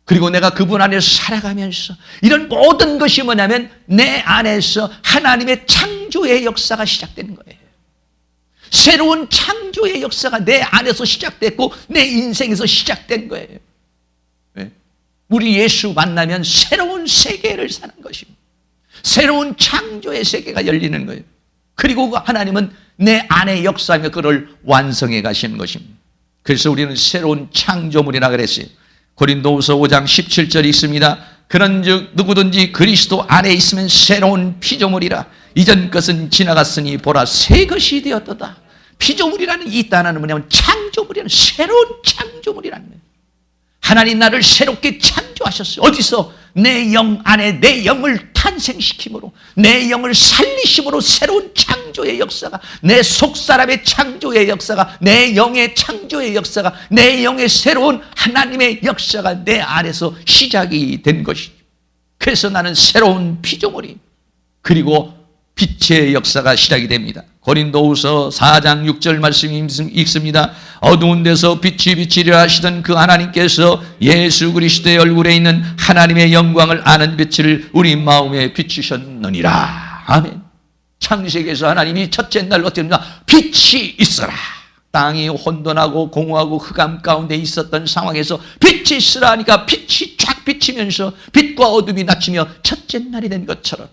그리고 내가 그분 안에서 살아가면서 이런 모든 것이 뭐냐면 내 안에서 하나님의 창조의 역사가 시작되는 거예요. 새로운 창조의 역사가 내 안에서 시작됐고 내 인생에서 시작된 거예요. 왜? 우리 예수 만나면 새로운 세계를 사는 것입니다. 새로운 창조의 세계가 열리는 거예요. 그리고 하나님은 내 안에 역사하며 그를 완성해 가시는 것입니다. 그래서 우리는 새로운 창조물이라 그랬어요. 고린도후서 5장 17절이 있습니다. 그런즉 누구든지 그리스도 안에 있으면 새로운 피조물이라. 이전 것은 지나갔으니 보라 새 것이 되었도다. 피조물이라는 이 단어는 뭐냐면 창조물이라는 새로운 창조물이라는 거예요. 하나님 나를 새롭게 창조하셨어요. 어디서? 내 영 안에 내 영을 탄생시킴으로 내 영을 살리심으로 새로운 창조의 역사가 내 속사람의 창조의 역사가 내 영의 창조의 역사가 내 영의 새로운 하나님의 역사가 내 안에서 시작이 된 것이죠. 그래서 나는 새로운 피조물이 그리고 빛의 역사가 시작이 됩니다. 고린도후서 4장 6절 말씀이 있습니다. 어두운 데서 빛이 비치리라 하시던 그 하나님께서 예수 그리스도의 얼굴에 있는 하나님의 영광을 아는 빛을 우리 마음에 비추셨느니라. 아멘. 창세기에서 하나님이 첫째 날 어떻게 했냐? 빛이 있어라. 땅이 혼돈하고 공허하고 흑암 가운데 있었던 상황에서 빛이 있으라 하니까 빛이 쫙 비치면서 빛과 어둠이 낮추며 첫째 날이 된 것처럼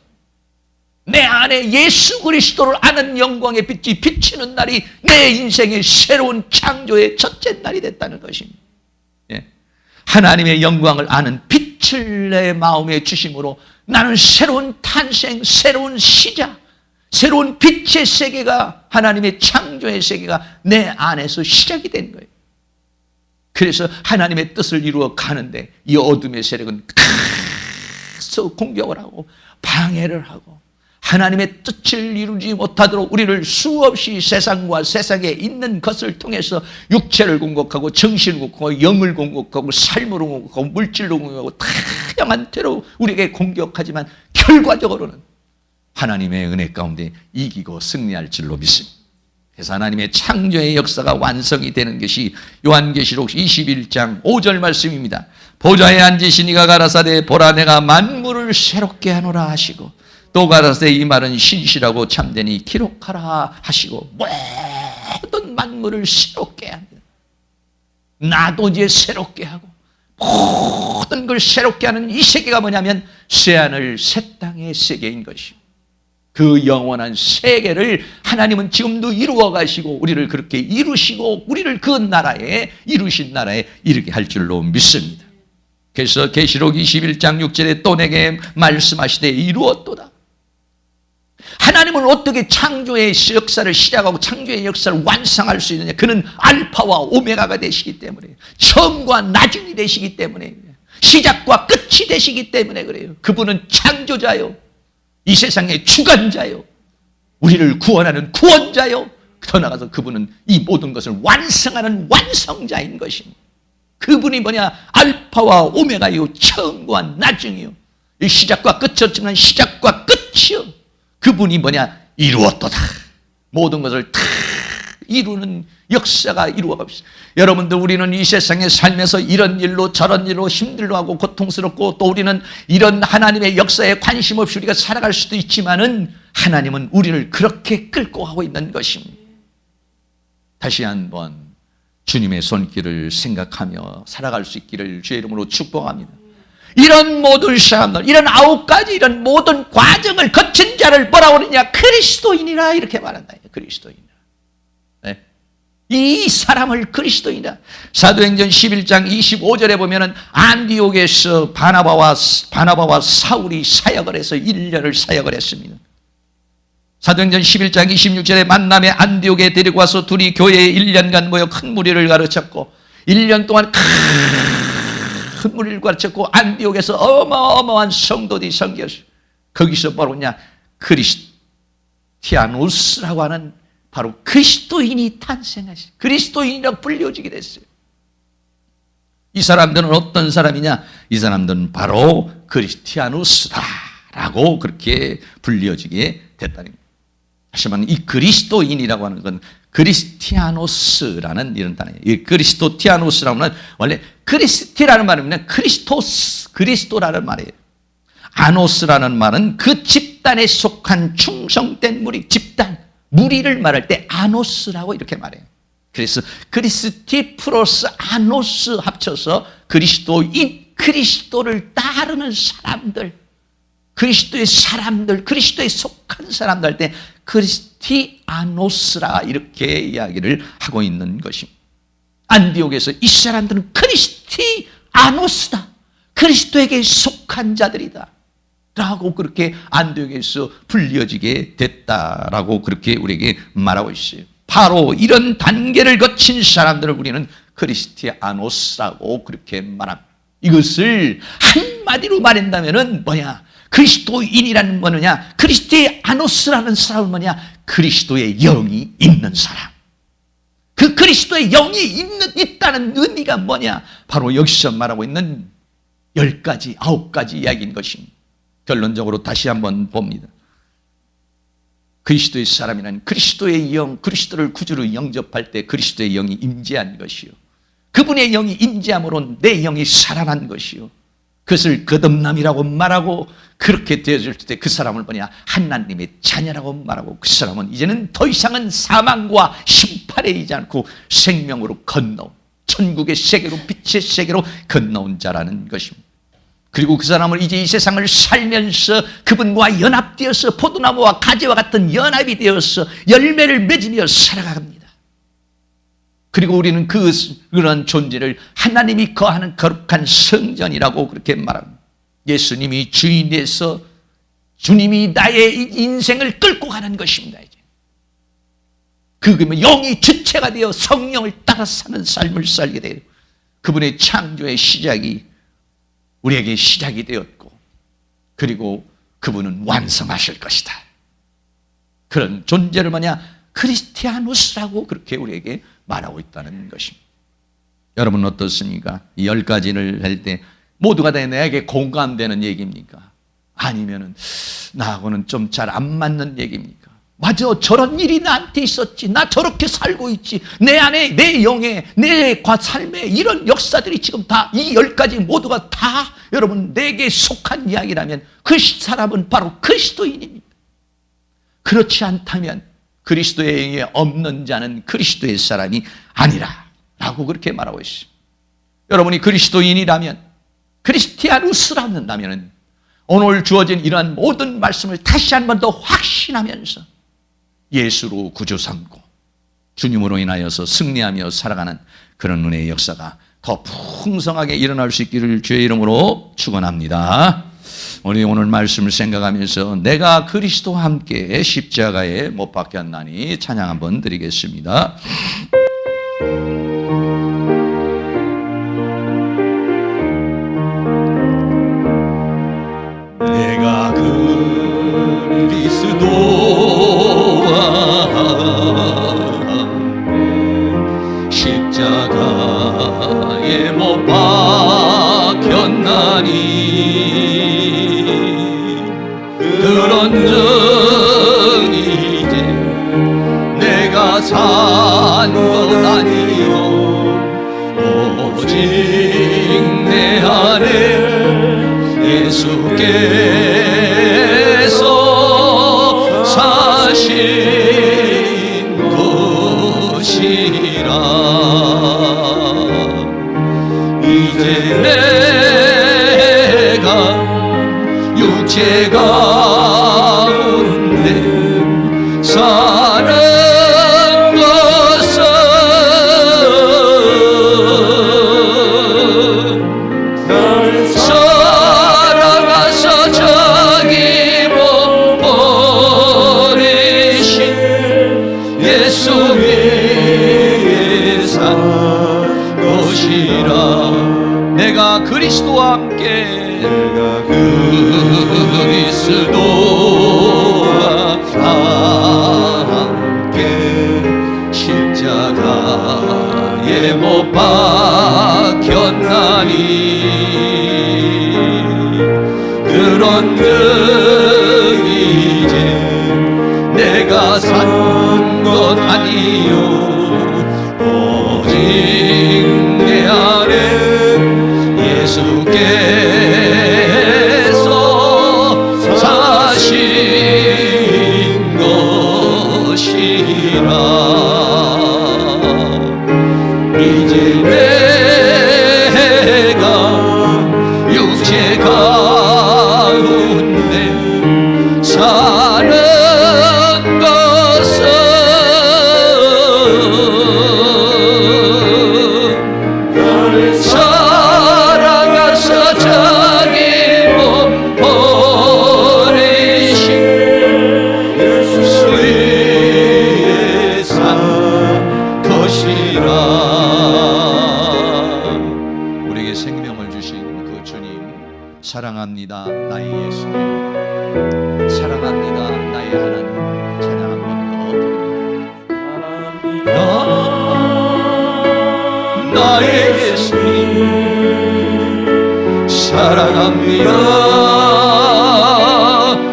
내 안에 예수 그리스도를 아는 영광의 빛이 비치는 날이 내 인생의 새로운 창조의 첫째 날이 됐다는 것입니다. 예. 하나님의 영광을 아는 빛을 내 마음에 주심으로 나는 새로운 탄생, 새로운 시작, 새로운 빛의 세계가 하나님의 창조의 세계가 내 안에서 시작이 된 거예요. 그래서 하나님의 뜻을 이루어 가는데 이 어둠의 세력은 계속 공격을 하고 방해를 하고 하나님의 뜻을 이루지 못하도록 우리를 수없이 세상과 세상에 있는 것을 통해서 육체를 공격하고 정신을 공격하고 영을 공격하고 삶으로 공격하고 물질로 공격하고 다양한 태로 우리에게 공격하지만 결과적으로는 하나님의 은혜 가운데 이기고 승리할 줄로 믿습니다. 그래서 하나님의 창조의 역사가 완성이 되는 것이 요한계시록 21장 5절 말씀입니다. 보좌에 앉으신 이가 가라사대 보라 내가 만물을 새롭게 하노라 하시고 또 가라사대 이 말은 신실하고 참되니 기록하라 하시고 모든 만물을 새롭게 합니다. 나도 이제 새롭게 하고 모든 걸 새롭게 하는 이 세계가 뭐냐면 새하늘 새 땅의 세계인 것입니다. 그 영원한 세계를 하나님은 지금도 이루어 가시고 우리를 그렇게 이루시고 우리를 그 나라에 이루신 나라에 이르게 할 줄로 믿습니다. 그래서 계시록 21장 6절에 또 내게 말씀하시되 이루었도다. 하나님은 어떻게 창조의 역사를 시작하고 창조의 역사를 완성할 수 있느냐? 그는 알파와 오메가가 되시기 때문에 처음과 나중이 되시기 때문에 시작과 끝이 되시기 때문에 그래요. 그분은 창조자요. 이 세상의 주관자요. 우리를 구원하는 구원자요. 더 나아가서 그분은 이 모든 것을 완성하는 완성자인 것입니다. 그분이 뭐냐? 알파와 오메가요. 처음과 나중이요. 이 시작과 끝이 없지만 시작과 끝이요. 그분이 뭐냐? 이루었도다. 모든 것을 다 이루는 역사가 이루어갑시다. 여러분들, 우리는 이 세상에 살면서 이런 일로 저런 일로 힘들어하고 고통스럽고, 또 우리는 이런 하나님의 역사에 관심 없이 우리가 살아갈 수도 있지만은 하나님은 우리를 그렇게 끌고 가고 있는 것입니다. 다시 한번 주님의 손길을 생각하며 살아갈 수 있기를 주의 이름으로 축복합니다. 이런 모든 사람들, 이런 9가지 이런 모든 과정을 거친 자를 뭐라고 그러냐? 그리스도인이라 이렇게 말한다. 그리스도인이라. 네. 이 사람을 그리스도인이라. 사도행전 11장 25절에 보면은 안디옥에서 바나바와 사울이 사역을 해서 1년을 사역을 했습니다. 사도행전 11장 26절에 만남에 안디옥에 데리고 와서 둘이 교회에 1년간 모여 큰 무리를 가르쳤고, 1년 동안 큰 무리를 가르쳤고, 안디옥에서 어마어마한 성도들이 섬겼어요. 거기서 바로 그냥 크리스티아누스라고 하는 바로 그리스도인이 탄생하시, 그리스도인이라고 불려지게 됐어요. 이 사람들은 어떤 사람이냐? 이 사람들은 바로 그리스티아누스다라고 그렇게 불려지게 됐다는 겁니다. 다시 말하면 이 그리스도인이라고 하는 건 그리스티아노스라는 이런 단어예요. 이 그리스도티아노스라는 건 원래 그리스티라는 말은 그리스도라는 말이에요. 아노스라는 말은 그 집단에 속한 충성된 무리, 집단, 무리를 말할 때 아노스라고 이렇게 말해요. 그래서 그리스티 플러스 아노스 합쳐서 그리스도인, 그리스도를 따르는 사람들, 그리스도의 사람들, 그리스도에 속한 사람들 할 때 크리스티아노스라 이렇게 이야기를 하고 있는 것입니다. 안디옥에서 이 사람들은 크리스티아노스다, 그리스도에게 속한 자들이다 라고 그렇게 안디옥에서 불려지게 됐다라고 그렇게 우리에게 말하고 있어요. 바로 이런 단계를 거친 사람들을 우리는 크리스티아노스라고 그렇게 말합니다. 이것을 한마디로 말한다면은 뭐냐? 그리스도인이라는 뭐냐? 크리스티아노스라는 사람은 뭐냐? 그리스도의 영이 있는 사람. 그 그리스도의 영이 있다는 의미가 뭐냐? 바로 여기서 말하고 있는 10가지, 9가지 이야기인 것입니다. 결론적으로 다시 한번 봅니다. 그리스도의 사람이란 그리스도의 영, 그리스도를 구주로 영접할 때 그리스도의 영이 임재한 것이요, 그분의 영이 임재함으로 내 영이 살아난 것이요, 그것을 거듭남이라고 말하고, 그렇게 되어질 때 그 사람을 뭐냐? 하나님의 자녀라고 말하고, 그 사람은 이제는 더 이상은 사망과 심판에 이지 않고 생명으로 건너온, 천국의 세계로, 빛의 세계로 건너온 자라는 것입니다. 그리고 그 사람은 이제 이 세상을 살면서 그분과 연합되어서 포도나무와 가지와 같은 연합이 되어서 열매를 맺으며 살아갑니다. 그리고 우리는 그런 존재를 하나님이 거하는 거룩한 성전이라고 그렇게 말합니다. 예수님이 주인에서 주님이 나의 인생을 끌고 가는 것입니다. 이제 그러면 영이 주체가 되어 성령을 따라 사는 삶을 살게 돼요. 그분의 창조의 시작이 우리에게 시작이 되었고, 그리고 그분은 완성하실 것이다. 그런 존재를 뭐냐? 크리스티아누스라고 그렇게 우리에게 말하고 있다는 것입니다. 여러분 어떻습니까? 이 10가지를 할 때 모두가 다 내게 공감되는 얘기입니까? 아니면은 나하고는 좀 잘 안 맞는 얘기입니까? 맞아, 저런 일이 나한테 있었지, 나 저렇게 살고 있지, 내 안에, 내 영에, 내 삶에 이런 역사들이 지금 다 이 10가지 모두가 다 여러분 내게 속한 이야기라면 그 사람은 바로 그리스도인입니다. 그렇지 않다면 그리스도의 영에 없는 자는 그리스도의 사람이 아니라 라고 그렇게 말하고 있습니다. 여러분이 그리스도인이라면, 크리스티아누스라면 오늘 주어진 이러한 모든 말씀을 다시 한 번 더 확신하면서 예수로 구주 삼고 주님으로 인하여서 승리하며 살아가는 그런 은혜의 역사가 더 풍성하게 일어날 수 있기를 주의 이름으로 축원합니다. 우리 오늘 말씀을 생각하면서 내가 그리스도와 함께 십자가에 못 박혔나니 찬양 한번 드리겠습니다. 내가 그리스도와 십자가에 못 박혔나니 그런즉 이제 내가 산 것 아니요 오직 내 안에 예수께서 사신 것이라. 이제 내가 육체 가운데 사는 것은 사랑하사 자기 몸 버리신 예수 위에 산 것이라. 내가 그리스도와 함께 그리스도와 함께 십자가에 못 박혔나니 그런즉 이제 내가 산 것 아니요 오직 내 안에 예수께서 사신 것이라. 이제 내가 육체 가운데 사는 것은 사랑하사 자기 몸 버리신 예수 위에 산 것이라. 우리에게 생명을 주신 그 주님 사랑합니다. 나의 예수 사랑합니다. 나의 하나님 찬양 한 번 더 드립니다. 나의 예수님 사랑합니다.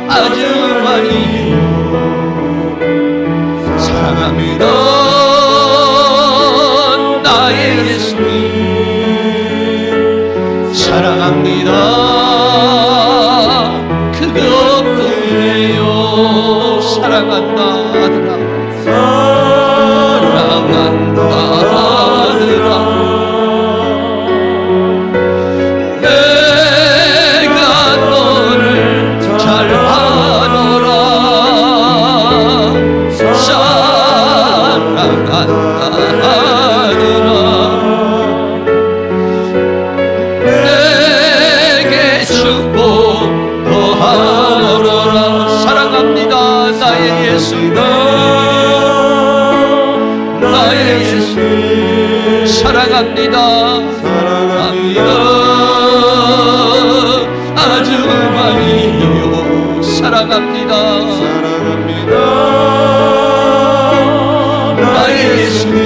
아주 많이 사랑합니다. 나의 예수님 사랑합니다. 그것뿐이에요. 사랑한다 아들아 사랑한다 아들아 내가 너를 잘 아노라 사랑한다 아들아 내게 축복 더하노라. 사랑합니다. 나의 예수 나의 예수 사랑합니다. 사랑합니다. 아주 많이요 사랑합니다. 사랑합니다. 나의 예수님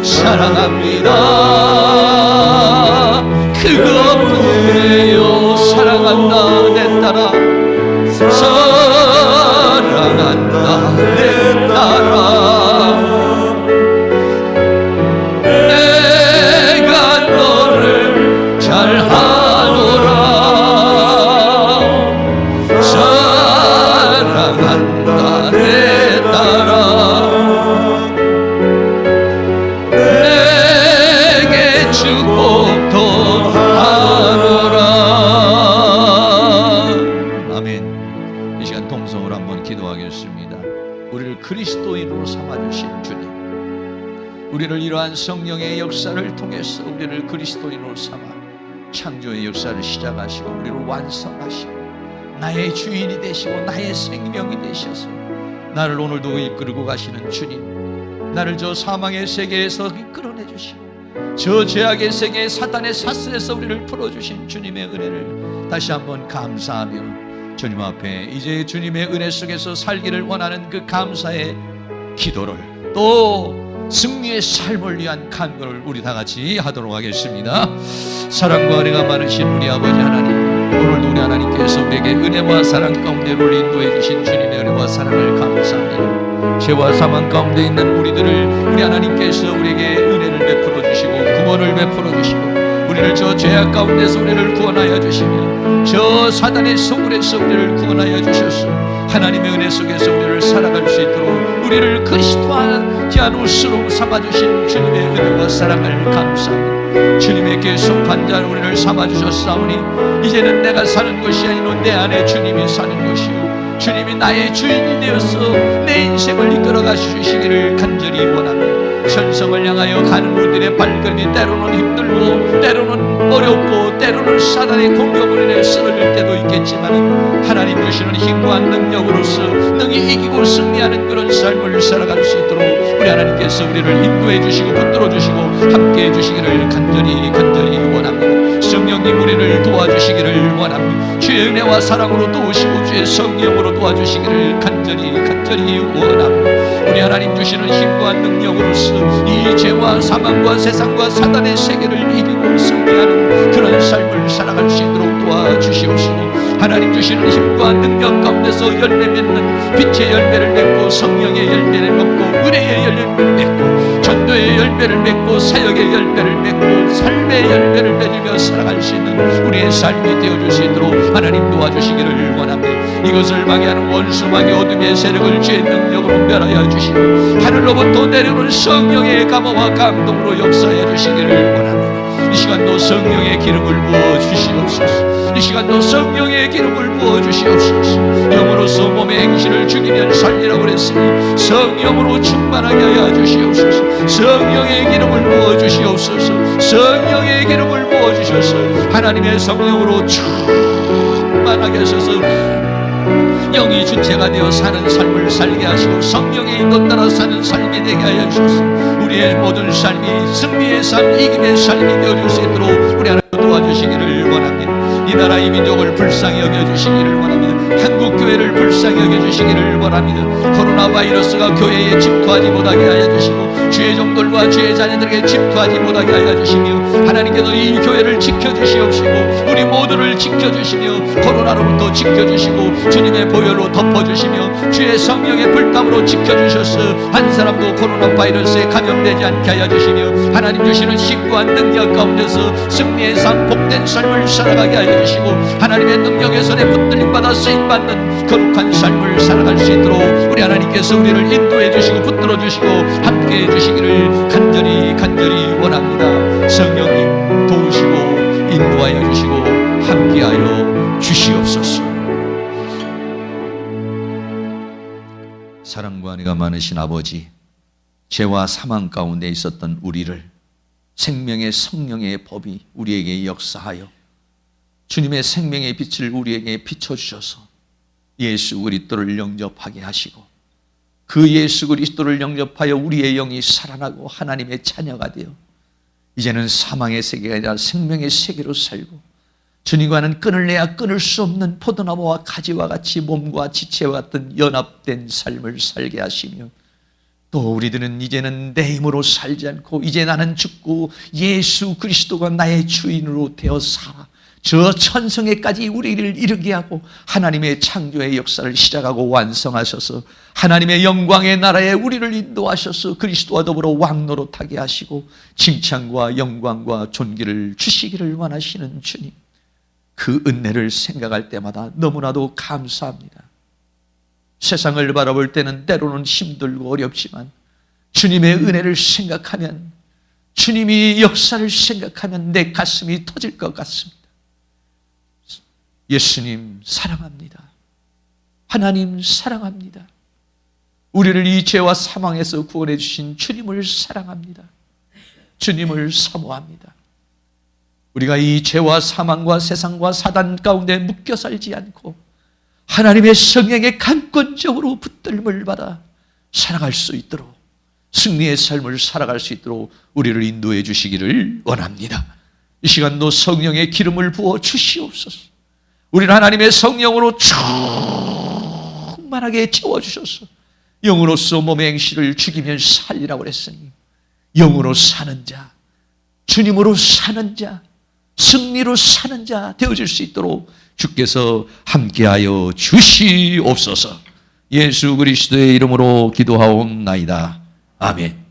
사랑합니다. 그것뿐이에요. 사랑한다 내 딸아 사랑한다 내 딸아 내가 너를 잘 하노라 사랑한다 내 딸아 내게 축복도 하노라. 아멘. 이 시간 동성으로 한번 기도하겠습니다. 우리를 그리스도인으로 삼아주신 주님, 우리를 이러한 성령의 역사를 통해서 우리를 그리스도인으로 삼아 창조의 역사를 시작하시고 우리를 완성하시고 나의 주인이 되시고 나의 생명이 되셔서 나를 오늘도 이끌고 가시는 주님, 나를 저 사망의 세계에서 이끌어내 주시고 저 죄악의 세계 사탄의 사슬에서 우리를 풀어주신 주님의 은혜를 다시 한번 감사하며 주님 앞에 이제 주님의 은혜 속에서 살기를 원하는 그 감사의 기도를 또 승리의 삶을 위한 간구를 우리 다 같이 하도록 하겠습니다. 사랑과 은혜가 많으신 우리 아버지 하나님, 오늘도 우리 하나님께서 우리에게 은혜와 사랑 가운데 우리 인도해 주신 주님의 은혜와 사랑을 감사합니다. 죄와 사망 가운데 있는 우리들을 우리 하나님께서 우리에게 은혜를 베풀어 주시고 구원을 베풀어 주시고 우리를 저 죄악 가운데서 우리를 구원하여 주시며 저 사단의 소굴에서 우리를 구원하여 주셨소. 하나님의 은혜 속에서 우리를 살아갈 수 있도록 우리를 그리스도아니아노스로 삼아주신 주님의 은혜와 사랑을 감사합니다. 주님의 계속한 자 우리를 삼아주셨사오니 이제는 내가 사는 것이 아니노 내 안에 주님이 사는 것이요 주님이 나의 주인이 되어서 내 인생을 이끌어 가시기를 간절히 원합니다. 천성을 향하여 가는 우리들의 발걸음이 때로는 힘들고 때로는 어렵고 때로는 사단의 공격으로 인해 쓰러질 때도 있겠지만 하나님 주시는 힘과 능력으로서 능히 이기고 승리하는 그런 삶을 살아갈 수 있도록 우리 하나님께서 우리를 인도해 주시고 붙들어 주시고 함께해 주시기를 간절히 원합니다. 성령님 우리를 도와주시기를 원합니다. 주의 은혜와 사랑으로 도우시고 주의 성령으로 도와주시기를 간절히 원합니다. 우리 하나님 주시는 힘과 능력으로서 이 죄와 사망과 세상과 사단의 세계를 이기고 승리하는 그런 삶을 살아갈 수 있도록 도와주시옵시고 하나님 주시는 힘과 능력 가운데서 열매 맺는 빛의 열매를 맺고 성령의 열매를 맺고 은혜의 열매를 맺고 전도의 열매를 맺고 사역의 열매를 맺고 삶의 열매를 맺으며 살아갈 수 있는 우리의 삶이 되어줄 수 있도록 하나님 도와주시기를 원합니다. 이것을 방해하는 원수 마귀 어둠의 세력을 주의 능력으로 멸하여 주시고 하늘로부터 내려오는 성령의 감화와 감동으로 역사해 주시기를 원합니다. 이 시간도 성령의 기름을 부어 주시옵소서. 이 시간도 성령의 기름을 부어 주시옵소서. 영으로서 몸의 행실을 죽이면 살리라고 그랬으니 성령으로 충만하게 하여 주시옵소서. 성령의 기름을 부어 주시옵소서. 성령의 기름을 부어 주셔서 하나님의 성령으로 충만하게 하셔서 영이 주체가 되어 사는 삶을 살게 하시고 성령의 인도 따라 사는 삶이 되게 하여 주셔서 우리의 모든 삶이 승리의 삶, 이김의 삶이 되어줄 수 있도록 우리 하나님 도와주시기를 원합니다. 이 나라 이 민족을 불쌍히 여겨주시기를 원합니다. 한국교회를 불쌍히 여겨주시기를 원합니다. 코로나 바이러스가 교회에 침투하지 못하게 하여 주시고 주의 종들과 주의 자녀들에게 침투하지 못하게 하여 주시며 하나님께서 이 교회를 지켜주시옵시고 우리 모두를 지켜주시며 코로나로부터 지켜주시고 주님의 보혈로 덮어주시며 주의 성령의 불담으로 지켜주셔서 한 사람도 코로나 바이러스에 감염되지 않게 하여 주시며 하나님 주시는 힘과 능력 가운데서 승리의 삶, 복된 삶을 살아가게 하여 주시고 하나님의 능력의 손에 붙들림 받아 쓰임받는 거룩한 삶을 살아갈 수 있도록 우리 하나님께서 우리를 인도해 주시고 붙들어 주시고 함께해 주시기를 간절히 원합니다. 성령님 도우시고 인도하여 주시고 함께하여 주시옵소서. 사랑과 은혜가 많으신 아버지, 죄와 사망 가운데 있었던 우리를 생명의 성령의 법이 우리에게 역사하여 주님의 생명의 빛을 우리에게 비춰주셔서 예수 그리스도를 영접하게 하시고 그 예수 그리스도를 영접하여 우리의 영이 살아나고 하나님의 자녀가 되어 이제는 사망의 세계가 아니라 생명의 세계로 살고 주님과는 끊을 내야 끊을 수 없는 포도나무와 가지와 같이 몸과 지체와 같은 연합된 삶을 살게 하시며 또 우리들은 이제는 내 힘으로 살지 않고 이제 나는 죽고 예수 그리스도가 나의 주인으로 되어 살아 저 천성에까지 우리를 이르게 하고 하나님의 창조의 역사를 시작하고 완성하셔서 하나님의 영광의 나라에 우리를 인도하셔서 그리스도와 더불어 왕노릇하게 하시고 칭찬과 영광과 존귀를 주시기를 원하시는 주님, 그 은혜를 생각할 때마다 너무나도 감사합니다. 세상을 바라볼 때는 때로는 힘들고 어렵지만 주님의 은혜를 생각하면, 주님이 역사를 생각하면 내 가슴이 터질 것 같습니다. 예수님 사랑합니다. 하나님 사랑합니다. 우리를 이 죄와 사망에서 구원해 주신 주님을 사랑합니다. 주님을 사모합니다. 우리가 이 죄와 사망과 세상과 사단 가운데 묶여 살지 않고 하나님의 성령의 강권적으로 붙들림을 받아 살아갈 수 있도록, 승리의 삶을 살아갈 수 있도록 우리를 인도해 주시기를 원합니다. 이 시간도 성령의 기름을 부어 주시옵소서. 우리를 하나님의 성령으로 충만하게 채워주셔서 영으로서 몸의 행실을 죽이면 살리라고 그랬으니 영으로 사는 자, 주님으로 사는 자, 승리로 사는 자 되어질 수 있도록 주께서 함께하여 주시옵소서. 예수 그리스도의 이름으로 기도하옵나이다. 아멘.